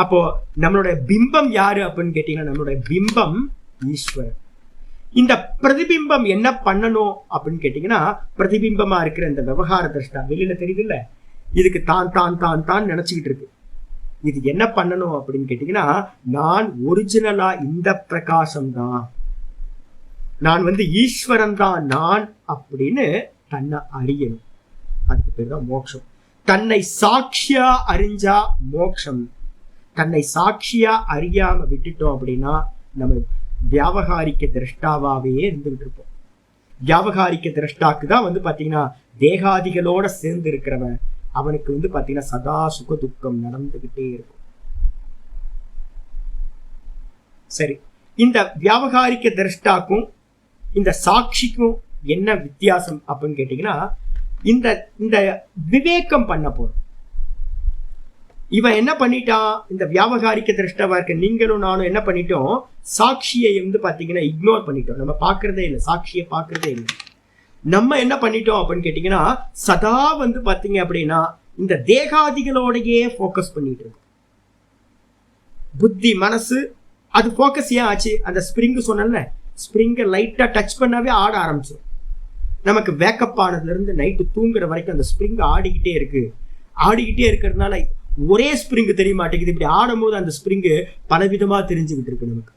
Speaker 2: அப்போ நம்மளுடைய பிம்பம் யாரு அப்படின்னு கேட்டீங்கன்னா நம்மளுடைய பிம்பம் ஈஸ்வரன். இந்த பிரதிபிம்பம் என்ன பண்ணணும் அப்படின்னு கேட்டீங்கன்னா, பிரதிபிம்பமா இருக்கிற இந்த விவகார திருஷ்டா வெளியில தெரியுது இல்ல, இதுக்கு தான் தான் தான் தான் நினைச்சுக்கிட்டு இருக்கு. இது என்ன பண்ணணும் அப்படின்னு கேட்டீங்கன்னா, நான் ஒரிஜினலா இந்த பிரகாசம் தான், நான் ஈஸ்வரன் தான் நான் அப்படின்னு தன்னை அறியணும். அதுக்கு பேர் தான் மோட்சம். தன்னை சாட்சியா அறிஞ்சா மோட்சம். தன்னை சாட்சியா அறியாம விட்டுட்டோம் அப்படின்னா நம்ம வியாவகாரிக்க திரஷ்டாவே இருந்துகிட்டு இருப்போம். வியாவகாரிக்க திரஷ்டாக்கு தான் பாத்தீங்கன்னா தேகாதிகளோட சேர்ந்து இருக்கிறவன், அவனுக்கு பாத்தீங்கன்னா சதா சுக துக்கம் நடந்துகிட்டே இருக்கும். சரி, இந்த வியாவகாரிக்க திரஷ்டாக்கும் இந்த சாட்சிக்கும் என்ன வித்தியாசம் அப்படின்னு கேட்டீங்கன்னா, இந்த இந்த விவேகம் பண்ண போறோம். இவன் என்ன பண்ணிட்டான்? இந்த வியாவகாரிக்க திரஷ்டாவா இருக்க நீங்களும் நானும் என்ன பண்ணிட்டோம்? சாட்சியை பாத்தீங்கன்னா இக்னோர் பண்ணிட்டோம். நம்ம பாக்குறதே இல்லை, சாட்சியை பாக்குறதே இல்லை. நம்ம என்ன பண்ணிட்டோம் அப்படின்னு கேட்டீங்கன்னா, சதா பாத்தீங்க அப்படின்னா இந்த தேகாதிகளோடையே போக்கஸ் பண்ணிட்டு இருக்கோம். புத்தி மனசு அது போக்கஸ் ஏன் ஆச்சு? அந்த ஸ்பிரிங் சொன்னல, ஸ்பிரிங்கை லைட்டா டச் பண்ணாவே ஆட ஆரம்பிச்சிடும். நமக்கு வேக்கப் ஆனதுல இருந்து நைட்டு தூங்குற வரைக்கும் அந்த ஸ்பிரிங் ஆடிக்கிட்டே இருக்கு. ஆடிக்கிட்டே இருக்கிறதுனால ஒரே ஸ்பிரிங் தெரிய மாட்டேங்குது. இப்படி ஆடும் போது அந்த ஸ்பிரிங் பலவிதமா தெரிஞ்சுக்கிட்டு இருக்கு. நமக்கு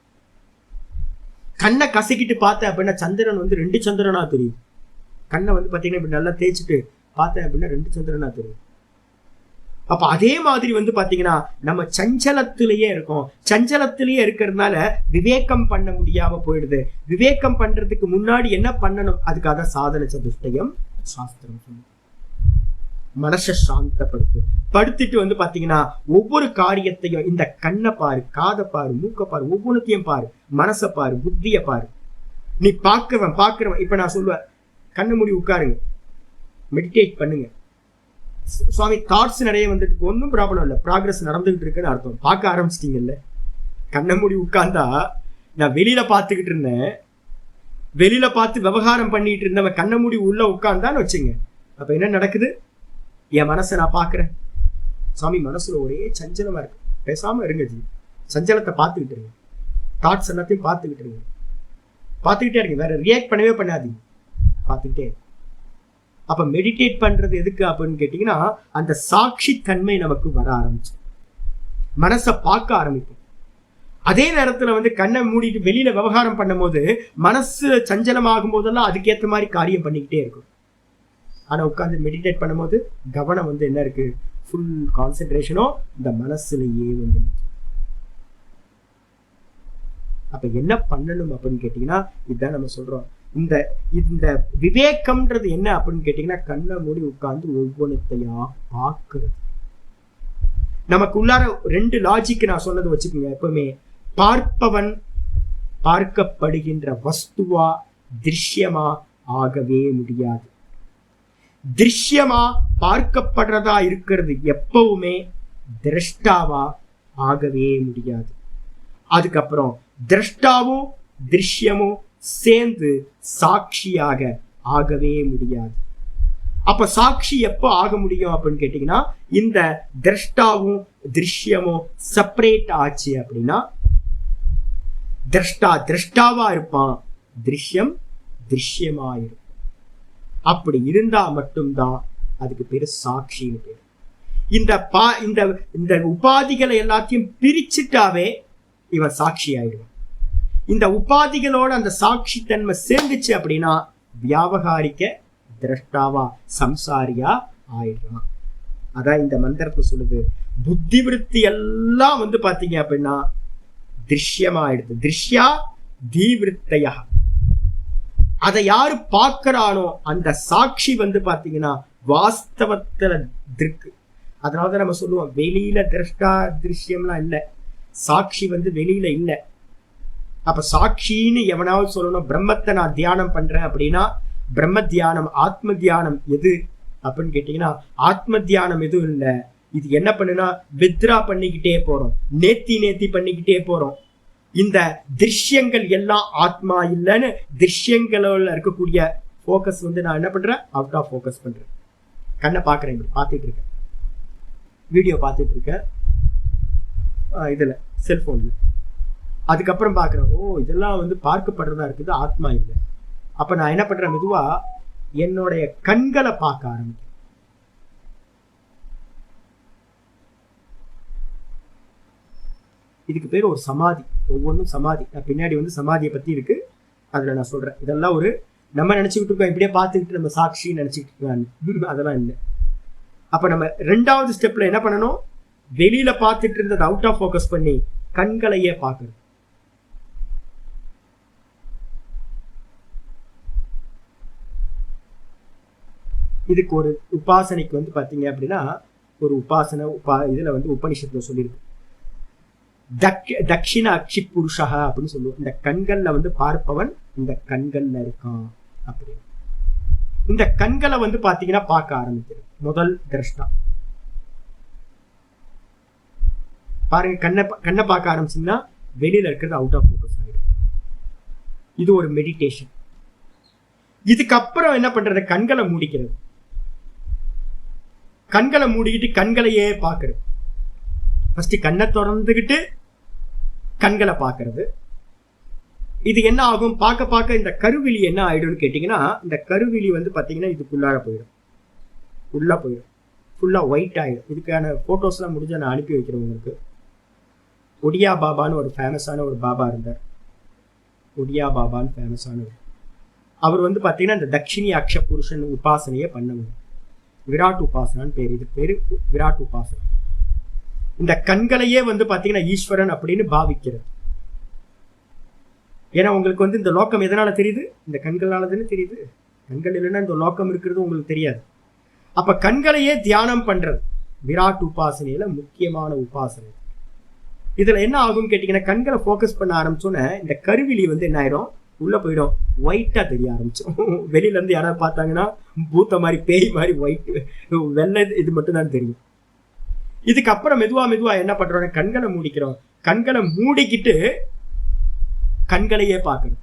Speaker 2: கண்ணை கசக்கிட்டு பார்த்தேன் அப்படின்னா சந்திரன் 2 சந்திரனா தெரியும். கண்ணை பாத்தீங்கன்னா இப்படி நல்லா தேய்ச்சிட்டு பார்த்தேன் அப்படின்னா 2 சந்திரனா தெரியும். அப்ப அதே மாதிரி பாத்தீங்கன்னா நம்ம சஞ்சலத்திலேயே இருக்கோம். சஞ்சலத்திலேயே இருக்கிறதுனால விவேகம் பண்ண முடியாம போயிடுது. விவேகம் பண்றதுக்கு முன்னாடி என்ன பண்ணணும்? அதுக்காக சாதன சதுஷ்டயம் சாஸ்திரம் சொல்லுது. மனசை சாந்தப்படுத்து. படுத்துட்டு பாத்தீங்கன்னா ஒவ்வொரு காரியத்தையும் இந்த கண்ணை பாரு, காதை பாரு, மூக்க பாரு, ஒவ்வொன்றுத்தையும் பாரு, மனசை பாரு, புத்திய பாரு. நீ பாக்குறவன் இப்ப நான் சொல்லுவேன், கண்ணை மூடி உட்காருங்க, மெடிடேட் பண்ணுங்க. சுவாமி தாட்ஸ் நிறைய ஒன்றும் ப்ராப்ளம் இல்லை, ப்ராக்ரஸ் நடந்துகிட்டு இருக்குன்னு அர்த்தம். பார்க்க ஆரம்பிச்சிட்டீங்கல்ல. கண்ணை மூடி உட்கார்ந்தா, நான் வெளியில பார்த்துக்கிட்டு இருந்தேன், வெளியில பார்த்து விவகாரம் பண்ணிட்டு இருந்தவன் கண்ணை மூடி உள்ள உட்கார்ந்தான்னு வச்சுங்க, அப்ப என்ன நடக்குது? என் மனசை நான் பாக்குறேன். சுவாமி மனசுல ஒரே சஞ்சலமா இருக்கு, பேசாம இருங்க ஜி, சஞ்சலத்தை பார்த்துக்கிட்டு இருங்க, தாட்ஸ் எல்லாத்தையும் பார்த்துக்கிட்டு இருங்க, பார்த்துக்கிட்டே இருங்க, வேற ரியாக்ட் பண்ணவே பண்ணாதீங்க, பார்த்துக்கிட்டே. அப்ப மெடிடேட் பண்றது எதுக்கு அப்படின்னு கேட்டீங்கன்னா, அந்த சாட்சி தன்மை நமக்கு வர ஆரம்பிச்சு மனசை பார்க்க ஆரம்பிக்கும். அதே நேரத்துல கண்ணை மூடிட்டு வெளியில விவகாரம் பண்ணும் போது மனசு சஞ்சலமாகும் போதெல்லாம் அதுக்கேற்ற மாதிரி காரியம் பண்ணிக்கிட்டே இருக்கும். ஆனா உட்கார்ந்து மெடிடேட் பண்ணும் போது கவனம் என்ன இருக்கு? ஃபுல் கான்சென்ட்ரேஷனும் இந்த மனசுலயே அப்ப என்ன பண்ணணும் அப்படின்னு கேட்டீங்கன்னா, இதுதான் நம்ம சொல்றோம். இந்த இந்த விவேகம்ன்றது என்ன அப்படின்னு கேட்டீங்கன்னா, கண்ணை மூடி உட்கார்ந்து ஒவ்வொன்றையா பார்க்கிறது. நமக்கு உள்ளார 2 லாஜிக் நான் சொன்னது வச்சுக்கோங்க. எப்பவுமே பார்ப்பவன் பார்க்கப்படுகின்ற வஸ்துவா திருஷ்யமா ஆகவே முடியாது. திருஷ்யமா பார்க்கப்படுறதா இருக்கிறது எப்பவுமே திரஷ்டாவா ஆகவே முடியாது. அதுக்கப்புறம் திரஷ்டாவும் திருஷ்யமும் சேர்ந்து சாட்சியாக ஆகவே முடியாது. அப்ப சாட்சி எப்போ ஆக முடியும் அப்படின்னு கேட்டீங்கன்னா, இந்த திரஷ்டாவும் திருஷ்யமும் செப்பரேட் ஆச்சு அப்படின்னா, திரஷ்டா திரஷ்டாவா இருப்பான், திருஷ்யம் திருஷ்யமா இருக்கும். அப்படி இருந்தா மட்டும்தான் அதுக்கு பேரு சாட்சின்னு பேரு. இந்த உபாதிகளை எல்லாத்தையும் பிரிச்சுட்டாவே இவன் சாட்சி ஆயிடுவான். இந்த உபாதிகளோட அந்த சாட்சி தன்மை சேர்ந்துச்சு அப்படின்னா வியாபகாரிக்க திரஷ்டாவா சம்சாரியா ஆயிடுறான். அதான் இந்த மந்திரத்தை சொல்லுது. புத்தி விருத்தி எல்லாம் வந்து பாத்தீங்க அப்படின்னா திருஷ்யமா ஆயிடுது. திருஷ்யா தீவிருத்தையா. அதை யாரு பார்க்கிறானோ அந்த சாட்சி வந்து பாத்தீங்கன்னா வாஸ்தவத்துல திருக்கு. அதனாலதான் நம்ம சொல்லுவோம், வெளியில திரஷ்டா திருஷ்யம்லாம் இல்லை, சாட்சி வந்து வெளியில இல்லை. அப்ப சாட்சின்னு எவனாவது சொல்லணும், பிரம்மத்தை நான் தியானம் பண்றேன் அப்படின்னா பிரம்ம தியானம் ஆத்ம தியானம் எது அப்படின்னு கேட்டீங்கன்னா, ஆத்ம தியானம் எதுவும் இல்லை. இது என்ன பண்ணுனா வித்ரா பண்ணிக்கிட்டே போறோம், நேத்தி பண்ணிக்கிட்டே போறோம். இந்த திருஷ்யங்கள் எல்லாம் ஆத்மா இல்லைன்னு திருஷ்யங்களோட இருக்கக்கூடிய போக்கஸ் வந்து நான் என்ன பண்றேன், அவுட் ஆஃப் போக்கஸ் பண்றேன். கண்ணை பார்க்குறேன், இப்படி பார்த்துட்டு இருக்கேன், வீடியோ பார்த்துட்டு இருக்கேன் இதுல செல்போன்ல. அதுக்கப்புறம் பார்க்குறேன், ஓ இதெல்லாம் வந்து பார்க்கப்படுறதா இருக்குது, ஆத்மா இல்லை. அப்ப நான் என்ன பண்றேன், மெதுவா என்னுடைய கண்களை பார்க்க ஆரம்பிக்கிறேன். இதுக்கு பேர் ஒரு சமாதி. ஒவ்வொன்றும் சமாதி. பின்னாடி வந்து சமாதியை பத்தி இருக்கு, அதுல நான் சொல்றேன். இதெல்லாம் ஒரு நம்ம நினைச்சுக்கிட்டு இருக்கோம், இப்படியே பார்த்துக்கிட்டு நம்ம சாட்சி நினைச்சுக்கிட்டு இருக்கோம், அதெல்லாம் இல்லை. அப்ப நம்ம 2வது ஸ்டெப்ல என்ன பண்ணணும், வெளியில பார்த்துட்டு இருந்தது அவுட் ஆஃப் போக்கஸ் பண்ணி கண்களையே பார்க்கணும். இதுக்கு ஒரு உபாசனைக்கு வந்து பாத்தீங்க அப்படின்னா, ஒரு உபாசனை இதுல வந்து உபனிஷத்துல சொல்லியிருக்கு, தக்ஷிண அக்ஷி புருஷா அப்படின்னு சொல்லுவோம். இந்த கண்கள்ல வந்து பார்ப்பவன் இந்த கண்கள்ல இருக்கான் அப்படின்னு. இந்த கண்களை வந்து பாத்தீங்கன்னா பார்க்க ஆரம்பிக்கிறது முதல் திரஷ்டா. பாருங்க, கண்ணை பார்க்க ஆரம்பிச்சீங்கன்னா வெளியில இருக்கிறது அவுட் ஆஃப் போக்கஸ் ஆகிடும். இது ஒரு மெடிடேஷன். இதுக்கப்புறம் என்ன பண்றது, கண்களை மூடிக்கிறது. கண்களை மூடிக்கிட்டு கண்களையே பார்க்கறது. ஃபர்ஸ்ட் கண்ணை திறந்துகிட்டு கண்களை பார்க்கறது. இது என்ன ஆகும், பார்க்க பார்க்க இந்த கருவிழி என்ன ஆயிடும்னு கேட்டீங்கன்னா, இந்த கருவிழி வந்து பாத்தீங்கன்னா இதுக்குள்ளார போயிடும், உள்ள போயிடும், ஃபுல்லா ஒயிட் ஆயிடும். இதுக்கான போட்டோஸ் எல்லாம் முடிஞ்சா நான் அனுப்பி வைக்கிறேன் உங்களுக்கு. ஒடியா பாபான்னு ஒரு ஃபேமஸான ஒரு பாபா இருந்தார். ஒடியா பாபான்னு ஃபேமஸானவர். அவர் வந்து பாத்தீங்கன்னா இந்த தக்ஷிணி அக்ஷ புருஷன் உபாசனையே பண்ணவர். விராட் உபாசனான்னு பேர். இது பேரு விராட் உபாசனை. இந்த கண்களையே வந்து பாத்தீங்கன்னா ஈஸ்வரன் அப்படின்னு பாவிக்கிறது. ஏன்னா உங்களுக்கு வந்து இந்த லோக்கம் எதனால தெரியுது, இந்த கண்களால தானே தெரியுது. கண்கள் இல்லைன்னா இந்த லோக்கம் இருக்கிறது உங்களுக்கு தெரியாது. அப்ப கண்களையே தியானம் பண்றது விராட் உபாசனையில முக்கியமான உபாசனை. இதுல என்ன ஆகும் கேட்டீங்கன்னா, கண்களை போக்கஸ் பண்ண ஆரம்பிச்சோன்னே இந்த கருவிழி வந்து என்ன ஆயிரும், உள்ள போயிடும், ஒயிட்டா தெரிய ஆரம்பிச்சோம். வெளியில இருந்து யாராவது பார்த்தாங்கன்னா பூத்த மாதிரி பேய் மாதிரி ஒயிட் வெள்ளை இது மட்டும் தான் தெரியும். இதுக்கப்புறம் மெதுவா என்ன பண்றோம், கண்களை மூடிக்கிறோம். கண்களை மூடிக்கிட்டு கண்களையே பார்க்கணும்.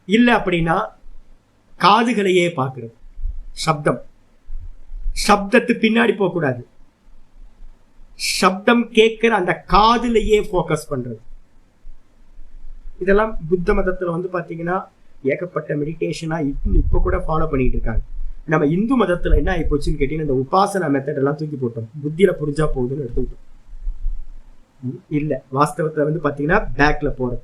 Speaker 2: இல்ல அப்படின்னா காதுகளையே பார்க்கிறது. சப்தத்து பின்னாடி போக கூடாது. சப்தம் கேட்கிற அந்த காதுலையே போக்கஸ் பண்றது. இதெல்லாம் புத்த மதத்துல வந்து பாத்தீங்கன்னா ஏகப்பட்ட மெடிடேஷனா இப்ப கூட ஃபாலோ பண்ணிட்டு இருக்காங்க. நம்ம இந்து மதத்துல என்ன ஆகி போச்சுன்னு கேட்டீங்கன்னா, இந்த உபாசனா மெத்தட் எல்லாம் தூக்கி போட்டோம், புத்தியில புரிஞ்சா போகுதுன்னு எடுத்துக்கிட்டோம். இல்ல, வாஸ்தவத்துல வந்து பாத்தீங்கன்னா பேக்ல போறது.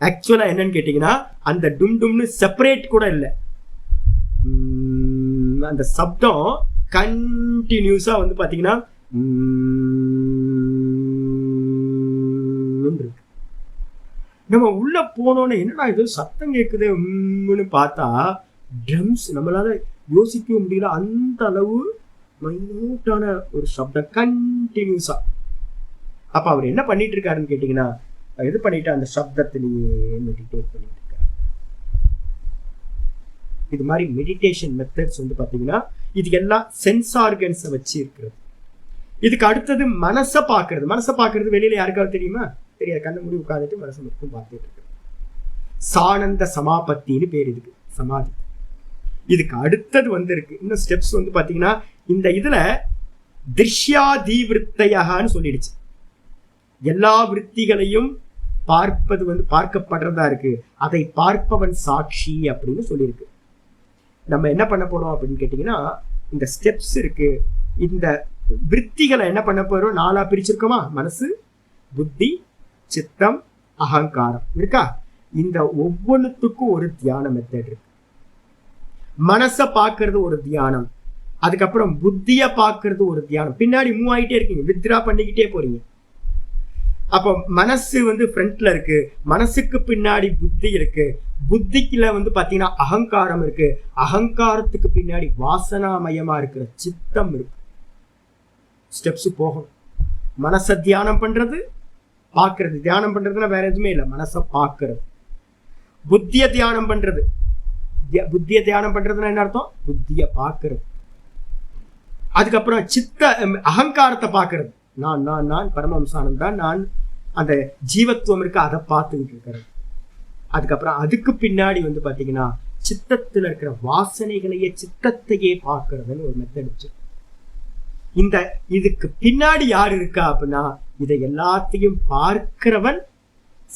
Speaker 2: ஆக்சுவலா என்னன்னு கேட்டீங்கன்னா அந்த டும் டும்னு செப்பரேட் கூட இல்லை. அந்த சப்தம் கண்டினியூஸா வந்து பாத்தீங்கன்னா நம்ம உள்ள போனோன்னு என்னடா இது சத்தம் கேட்குதுன்னு பார்த்தா ட்ரம்ஸ். நம்மளால யோசிக்க முடியல, அந்த அளவு மைனூட்டான ஒரு சப்தம் கண்டினியூஸா. அப்ப அவர் என்ன பண்ணிட்டு இருக்காருன்னு கேட்டீங்கன்னா, இது பண்ணிட்டு அந்த சப்தத்திலேயே மெடிடேட் பண்ணிட்டு இருக்காரு. இது மாதிரி மெடிடேஷன் மெத்தட்ஸ் வந்து பாத்தீங்கன்னா இது எல்லாம் சென்ஸ் ஆர்கன்ஸை வச்சு இருக்கிறது. இதுக்கு அடுத்தது மனசை பார்க்கறது. மனசை பார்க்கறது வெளியில யாருக்காவது தெரியுமா? தெரியாது. கண்ணை மூடி உட்காந்துட்டு மனசை மட்டும் பார்த்துட்டு இருக்கு. சானந்த சமாபத்தின்னு பேர் இதுக்கு, சமாதி. இதுக்கு அடுத்தது வந்து இருக்கு இன்னும் ஸ்டெப்ஸ் வந்து பாத்தீங்கன்னா, இந்த இதுல திருஷ்யாதிவிருத்தையான்னு சொல்லிடுச்சு. எல்லா விருத்திகளையும் பார்ப்பது வந்து பார்க்கப்படுறதா இருக்கு, அதை பார்ப்பவன் சாட்சி அப்படின்னு சொல்லியிருக்கு. நம்ம என்ன பண்ண போறோம் அப்படின்னு கேட்டீங்கன்னா, இந்த ஸ்டெப்ஸ் இருக்கு. இந்த விருத்திகளை என்ன பண்ண போறோம்? 4 பிரிச்சிருக்கோமா? மனசு, புத்தி, சித்தம், அகங்காரம் இருக்கா? இந்த ஒவ்வொன்றுத்துக்கும் ஒரு தியான மெத்தட் இருக்கு. மனசை பார்க்கறது ஒரு தியானம், அதுக்கப்புறம் புத்திய பார்க்கறது ஒரு தியானம். பின்னாடி மூவ் ஆகிட்டே இருக்கீங்க, வித்ரா பண்ணிக்கிட்டே போறீங்க. அப்போ மனசு வந்து ஃப்ரண்ட்ல இருக்கு, மனசுக்கு பின்னாடி புத்தி இருக்கு, புத்திக்குல வந்து பாத்தீங்கன்னா அகங்காரம் இருக்கு, அகங்காரத்துக்கு பின்னாடி வாசனாமயமா இருக்கிற சித்தம் இருக்கு. ஸ்டெப்ஸ் போகணும். மனசை தியானம் பண்றது, பார்க்கறது. தியானம் பண்றதுன்னா வேற எதுவுமே இல்லை, மனசை பார்க்கறது. புத்திய தியானம் பண்றது. புத்திய தியானம் பண்றதுன்னா என்ன அர்த்தம்? புத்திய பார்க்கறது. அதுக்கப்புறம் சித்த அகங்காரத்தை பார்க்கறது. நான் நான் நான் பரமஹம்சானந்தா, நான் அந்த ஜீவத்துவம் இருக்கு, அதை பார்த்துக்கிட்டு இருக்கிறது. அதுக்கப்புறம் அதுக்கு பின்னாடி வந்து பாத்தீங்கன்னா சித்தத்துல இருக்கிற வாசனைகளையே, சித்தத்தையே பார்க்கறதுன்னு ஒரு மெத்தட் வச்சு. இந்த இதுக்கு பின்னாடி யார் இருக்கா அப்படின்னா, இதை எல்லாத்தையும் பார்க்கிறவன்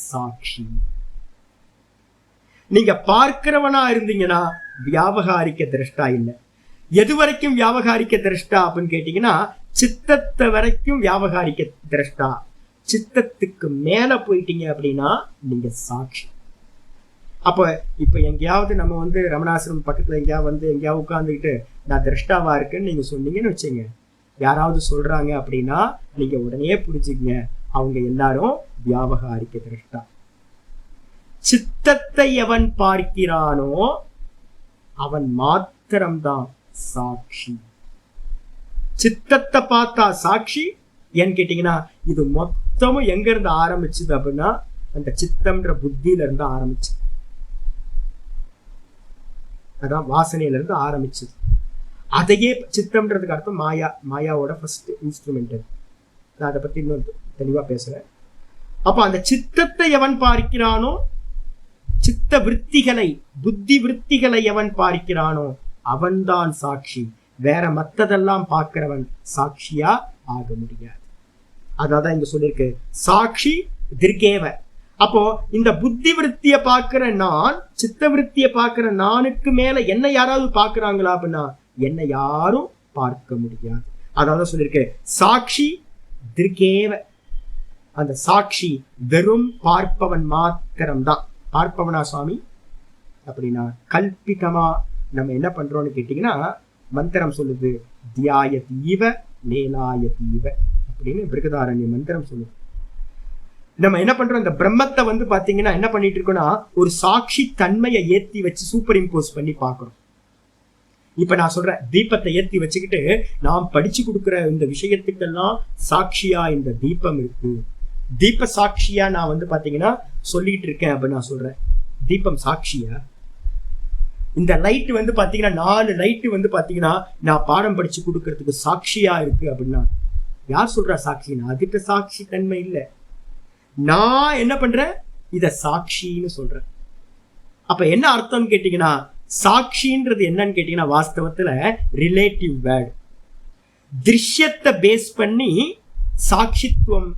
Speaker 2: சாட்சி. நீங்க பார்க்கிறவனா இருந்தீங்கன்னா வியாபகாரிக்க திரஷ்டா இல்லை. எது வரைக்கும் வியாபகாரிக்க திரஷ்டா அப்படின்னு கேட்டீங்கன்னா, சித்தத்தை வரைக்கும் வியாபகாரிக்க திரஷ்டா. சித்தத்துக்கு மேல போயிட்டீங்க அப்படின்னா நீங்க சாட்சி. அப்ப இப்ப எங்கேயாவது நம்ம வந்து ரமணாசிரமம் பக்கத்துல எங்கேயாவது வந்து எங்கேயாவது உட்காந்துக்கிட்டு நான் திரஷ்டாவா இருக்குன்னு நீங்க சொன்னீங்கன்னு வச்சுங்க, யாராவது சொல்றாங்க அப்படின்னா நீங்க உடனே புரிஞ்சுக்கங்க, அவங்க எல்லாரும் வியாபகாரிக்க திரஷ்டா. சித்தத்தை எவன் பார்க்கிறானோ அவன் மாத்திரம்தான் சாட்சி. சித்தத்தை பார்த்தா சாட்சி. ஏன்னு கேட்டீங்கன்னா, இது மொத்தமும் எங்க இருந்து ஆரம்பிச்சுது அப்படின்னா, அந்த சித்தம்ன்ற புத்தியில இருந்து ஆரம்பிச்சு, அதான் வாசனையில இருந்து ஆரம்பிச்சது. அதையே சித்தம்ன்றதுக்கு அர்த்தம் மாயா. மாயாவோட ஃபர்ஸ்ட் இன்ஸ்ட்ருமெண்ட். நான் அதை பத்தி இன்னும் தெளிவா பேசுறேன். அப்ப அந்த சித்தத்தை எவன் பார்க்கிறானோ, சித்த விருத்திகளை, புத்தி விருத்திகளை எவன் பார்க்கிறானோ அவன்தான் சாட்சி. வேற மத்ததெல்லாம் பார்க்கிறவன் சாட்சியா ஆக முடியாது. அதான் இங்க சொல்லிருக்கு, சாட்சி திருக்கேவ. அப்போ இந்த புத்தி விருத்திய பார்க்கிற நான், சித்த விருத்திய பார்க்கிற நானுக்கு மேல என்ன யாராவது பார்க்கிறாங்களா அப்படின்னா என்ன யாரும் பார்க்க முடியாது. அதான் சொல்லிருக்கு, சாட்சி திருக்கேவ. அந்த சாட்சி வெறும் பார்ப்பவன் மாத்திரம்தான். பார்ப்பவனா சுவாமி அப்படின்னா கல்பிதமா நம்ம என்ன பண்றோம்னு கேட்டீங்கன்னா, மந்திரம் சொல்லுது, தியாயதீவ லேலாயதீவ அப்படின்னு பிருகதாரண்ய மந்திரம் சொல்லுது. நம்ம என்ன பண்றோம், இந்த பிரம்மத்தை வந்து பாத்தீங்கன்னா என்ன பண்ணிட்டு இருக்கோம்னா, ஒரு சாட்சி தன்மையை ஏத்தி வச்சு சூப்பர் இம்போஸ் பண்ணி பாக்குறோம். இப்ப நான் சொல்றேன், தீபத்தை ஏத்தி வச்சுக்கிட்டு நான் படிச்சு கொடுக்குற இந்த விஷயத்துக்கெல்லாம் சாட்சியா இந்த தீபம் இருக்கு. தீப சாட்சியா நான் வந்து பாத்தீங்கன்னா சொல்லிட்டு இருக்கேன் அப்படின்னு நான் சொல்றேன். தீபம் சாட்சியா? இந்த லைட் வந்து பாத்தீங்கன்னா 4 லைட் வந்து பாத்தீங்கன்னா நான் பாடம் படிச்சு கொடுக்கறதுக்கு சாட்சியா இருக்கு அப்படின்னா யார் சொல்றா சாட்சினா? அதுக்கு சாட்சி தன்மை இல்லை. நான் என்ன பண்றேன், இத சாட்சின்னு சொல்றேன். அப்ப என்ன அர்த்தம்னு கேட்டீங்கன்னா, சாட்சின்றது என்னன்னு கேட்டீங்கன்னா வாஸ்தவத்துல ரிலேட்டிவ் வேர்டு. திருஷ்யத்தை பேஸ் பண்ணி சாட்சித்துவம்,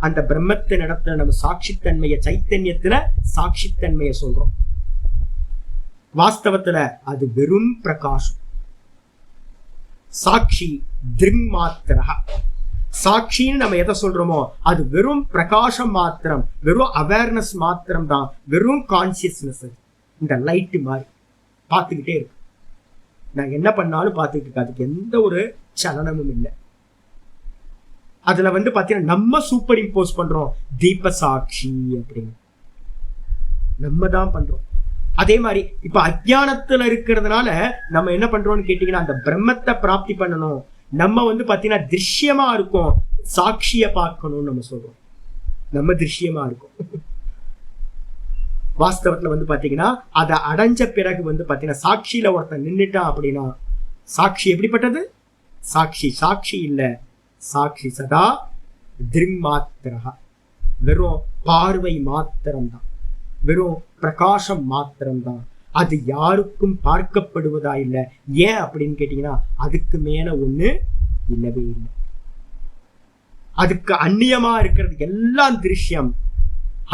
Speaker 2: அந்த பிரம்மத்தை நடத்துற நம்ம சாட்சித்தன்மைய, சைத்தன்யத்துல சாட்சித்தன்மைய சொல்றோம். வாஸ்தவத்துல அது வெறும் பிரகாசம். சாட்சி திருங் மாத்திரா. சாட்சின்னு நம்ம எதை சொல்றோமோ அது வெறும் பிரகாசம் மாத்திரம், வெறும் அவேர்னஸ் மாத்திரம் தான், வெறும் கான்சியஸ்னஸ். இந்த லைட்டு மாதிரி பார்த்துக்கிட்டே இருக்கு. நான் என்ன பண்ணாலும் பார்த்துக்கிட்டு இருக்கு, அதுக்கு எந்த ஒரு சலனமும் இல்லை. அதுல பாத்தீங்கன்னா நம்ம சூப்பர் இம்போஸ் பண்றோம் தீப சாட்சி அப்படின்னு, நம்ம தான் பண்றோம். அதே மாதிரி இப்ப அஜ்ஞானத்துல இருக்கிறதுனால நம்ம என்ன பண்றோம்னு கேட்டீங்கன்னா, அந்த பிரம்மத்தை பிராப்தி பண்ணணும், நம்ம பாத்தீங்கன்னா திருஷ்யமா இருக்கும், சாட்சிய பார்க்கணும்னு நம்ம சொல்றோம். நம்ம திருஷ்யமா இருக்கும். வாஸ்தவத்துல பாத்தீங்கன்னா அதை அடைஞ்ச பிறகு பாத்தீங்கன்னா சாட்சியில ஒருத்தன் நின்னுட்டான் அப்படின்னா, சாட்சி எப்படிப்பட்டது? சாட்சி சாட்சி இல்ல, சாட்சி சதா திருமாத்திரா, வெறும் பார்வை மாத்திரம்தான், வெறும் பிரகாசம் மாத்திரம்தான். அது யாருக்கும் பார்க்கப்படுவதா இல்லை. ஏன் அப்படின்னு கேட்டீங்கன்னா, அதுக்கு மேல ஒண்ணு இல்லவே இல்லை. அதுக்கு அந்நியமா இருக்கிறது எல்லாம் திருஷ்யம்.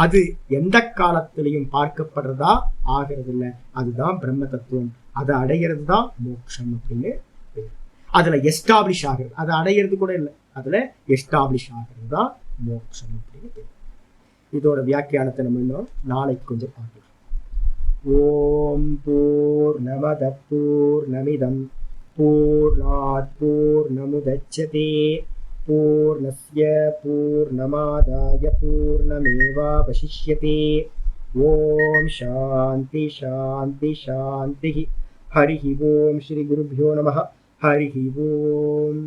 Speaker 2: அது எந்த காலத்திலையும் பார்க்கப்படுறதா ஆகிறது இல்லை. அதுதான் பிரம்ம தத்துவம். அதை அடைகிறது தான் மோட்சம் அப்படின்னு பேர். அதுல எஸ்டாப்ளிஷ் ஆகிறது, அதை அடையிறது கூட இல்லை, அதுல எஸ்டாப்ளிஷ் ஆகிறது தான் மோட்சம் அப்படின்னு பேர். இதோட வியாக்கியானத்தை நம்ம இன்னும் நாளைக்கு கொஞ்சம் பார்க்கலாம். ஓம் பூர்ணமத பூர்ணமிதம் பூர்ணாத் பூர்ணமுதச்யதே பூர்ணஸ்ய பூர்ணமாதாய பூர்ணமேவாவசிஷ்யதே. ஓம் சாந்தி சாந்தி சாந்தி. ஹரி ஓம். ஸ்ரீ குருभ्यो நமः. ஹரி ஓம்.